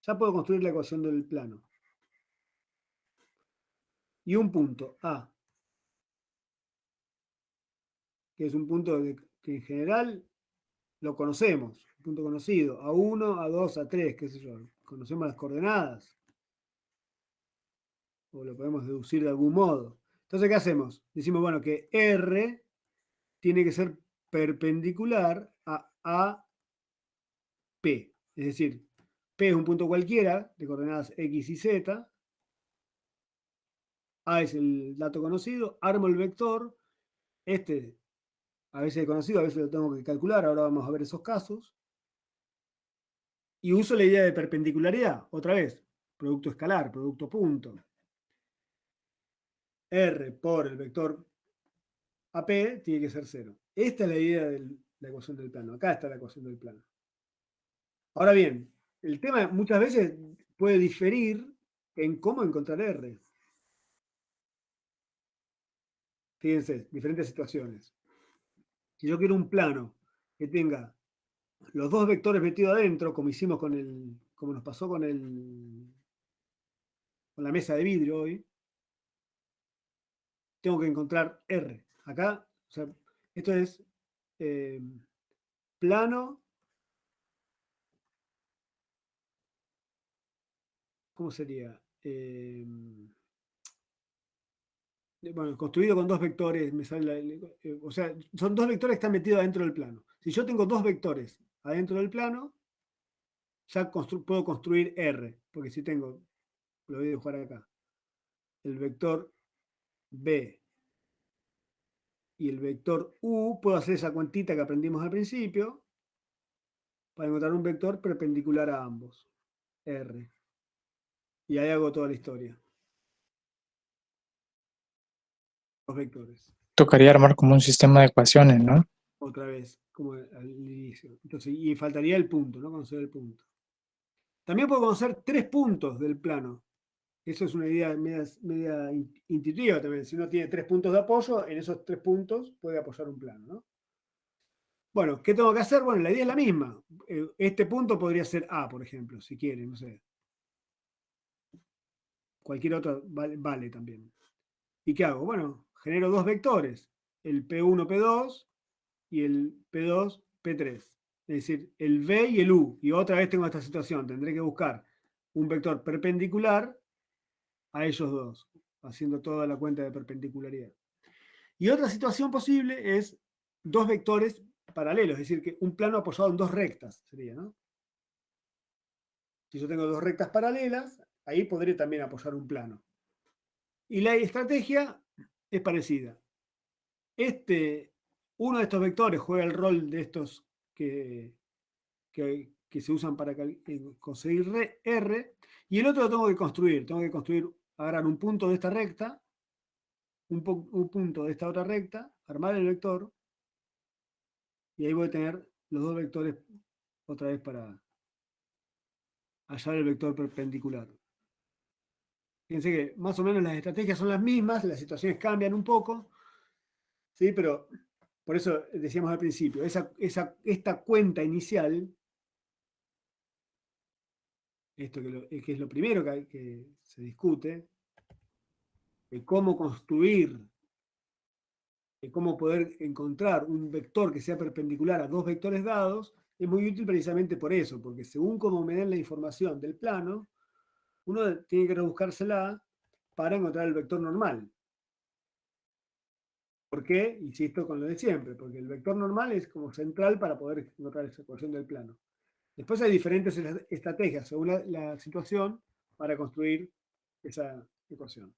A: ya puedo construir la ecuación del plano. y un punto A, que es un punto que en general lo conocemos, un punto conocido, A1, A2, A3, qué sé yo, conocemos las coordenadas, o lo podemos deducir de algún modo. Entonces, ¿qué hacemos? Decimos, bueno, que R tiene que ser perpendicular a P, es decir, P es un punto cualquiera de coordenadas X y Z, A es el dato conocido, armo el vector, este a veces es conocido, a veces lo tengo que calcular, ahora vamos a ver esos casos, y uso la idea de perpendicularidad, otra vez, producto escalar, producto punto. R por el vector AP tiene que ser 0. Esta es la idea de la ecuación del plano, acá está la ecuación del plano. Ahora bien, el tema muchas veces puede diferir en cómo encontrar R. Fíjense, diferentes situaciones. Si yo quiero un plano que tenga los dos vectores metidos adentro, como hicimos como nos pasó con la mesa de vidrio hoy, tengo que encontrar R. Acá, o sea, esto es plano, ¿cómo sería? Bueno, construido con dos vectores, o sea, son dos vectores que están metidos adentro del plano. Si yo tengo dos vectores adentro del plano, ya puedo construir R, porque si tengo, lo voy a dibujar acá, el vector B y el vector U, puedo hacer esa cuentita que aprendimos al principio para encontrar un vector perpendicular a ambos, R. Y ahí hago toda la historia. Los vectores.
C: Tocaría armar como un sistema de ecuaciones, ¿no?
A: Otra vez, como al inicio. Entonces, y faltaría el punto, ¿no? Conocer el punto. También puedo conocer 3 puntos del plano. Eso es una idea media intuitiva también. Si uno tiene 3 puntos de apoyo, en esos 3 puntos puede apoyar un plano, ¿no? Bueno, ¿qué tengo que hacer? Bueno, la idea es la misma. Este punto podría ser A, por ejemplo, si quieren, no sé. Cualquier otro vale también. ¿Y qué hago? Bueno, genero dos vectores, el P1, P2 y el P2, P3. Es decir, el V y el U. Y otra vez tengo esta situación. Tendré que buscar un vector perpendicular a ellos dos, haciendo toda la cuenta de perpendicularidad. Y otra situación posible es dos vectores paralelos, es decir, que un plano apoyado en dos rectas sería, ¿no? Si yo tengo dos rectas paralelas, ahí podré también apoyar un plano. Y la estrategia es parecida. Uno de estos vectores juega el rol de estos que se usan para conseguir R, y el otro lo tengo que construir. Tengo que construir, agarrar un punto de esta recta, un punto de esta otra recta, armar el vector, y ahí voy a tener los dos vectores otra vez para hallar el vector perpendicular. Fíjense que más o menos las estrategias son las mismas, las situaciones cambian un poco, ¿sí? Pero por eso decíamos al principio, esta cuenta inicial, esto que es lo primero que se discute, de cómo construir, de cómo poder encontrar un vector que sea perpendicular a dos vectores dados, es muy útil precisamente por eso, porque según cómo me den la información del plano, uno tiene que rebuscársela para encontrar el vector normal. ¿Por qué? Insisto con lo de siempre, porque el vector normal es como central para poder encontrar esa ecuación del plano. Después hay diferentes estrategias según la situación para construir esa ecuación.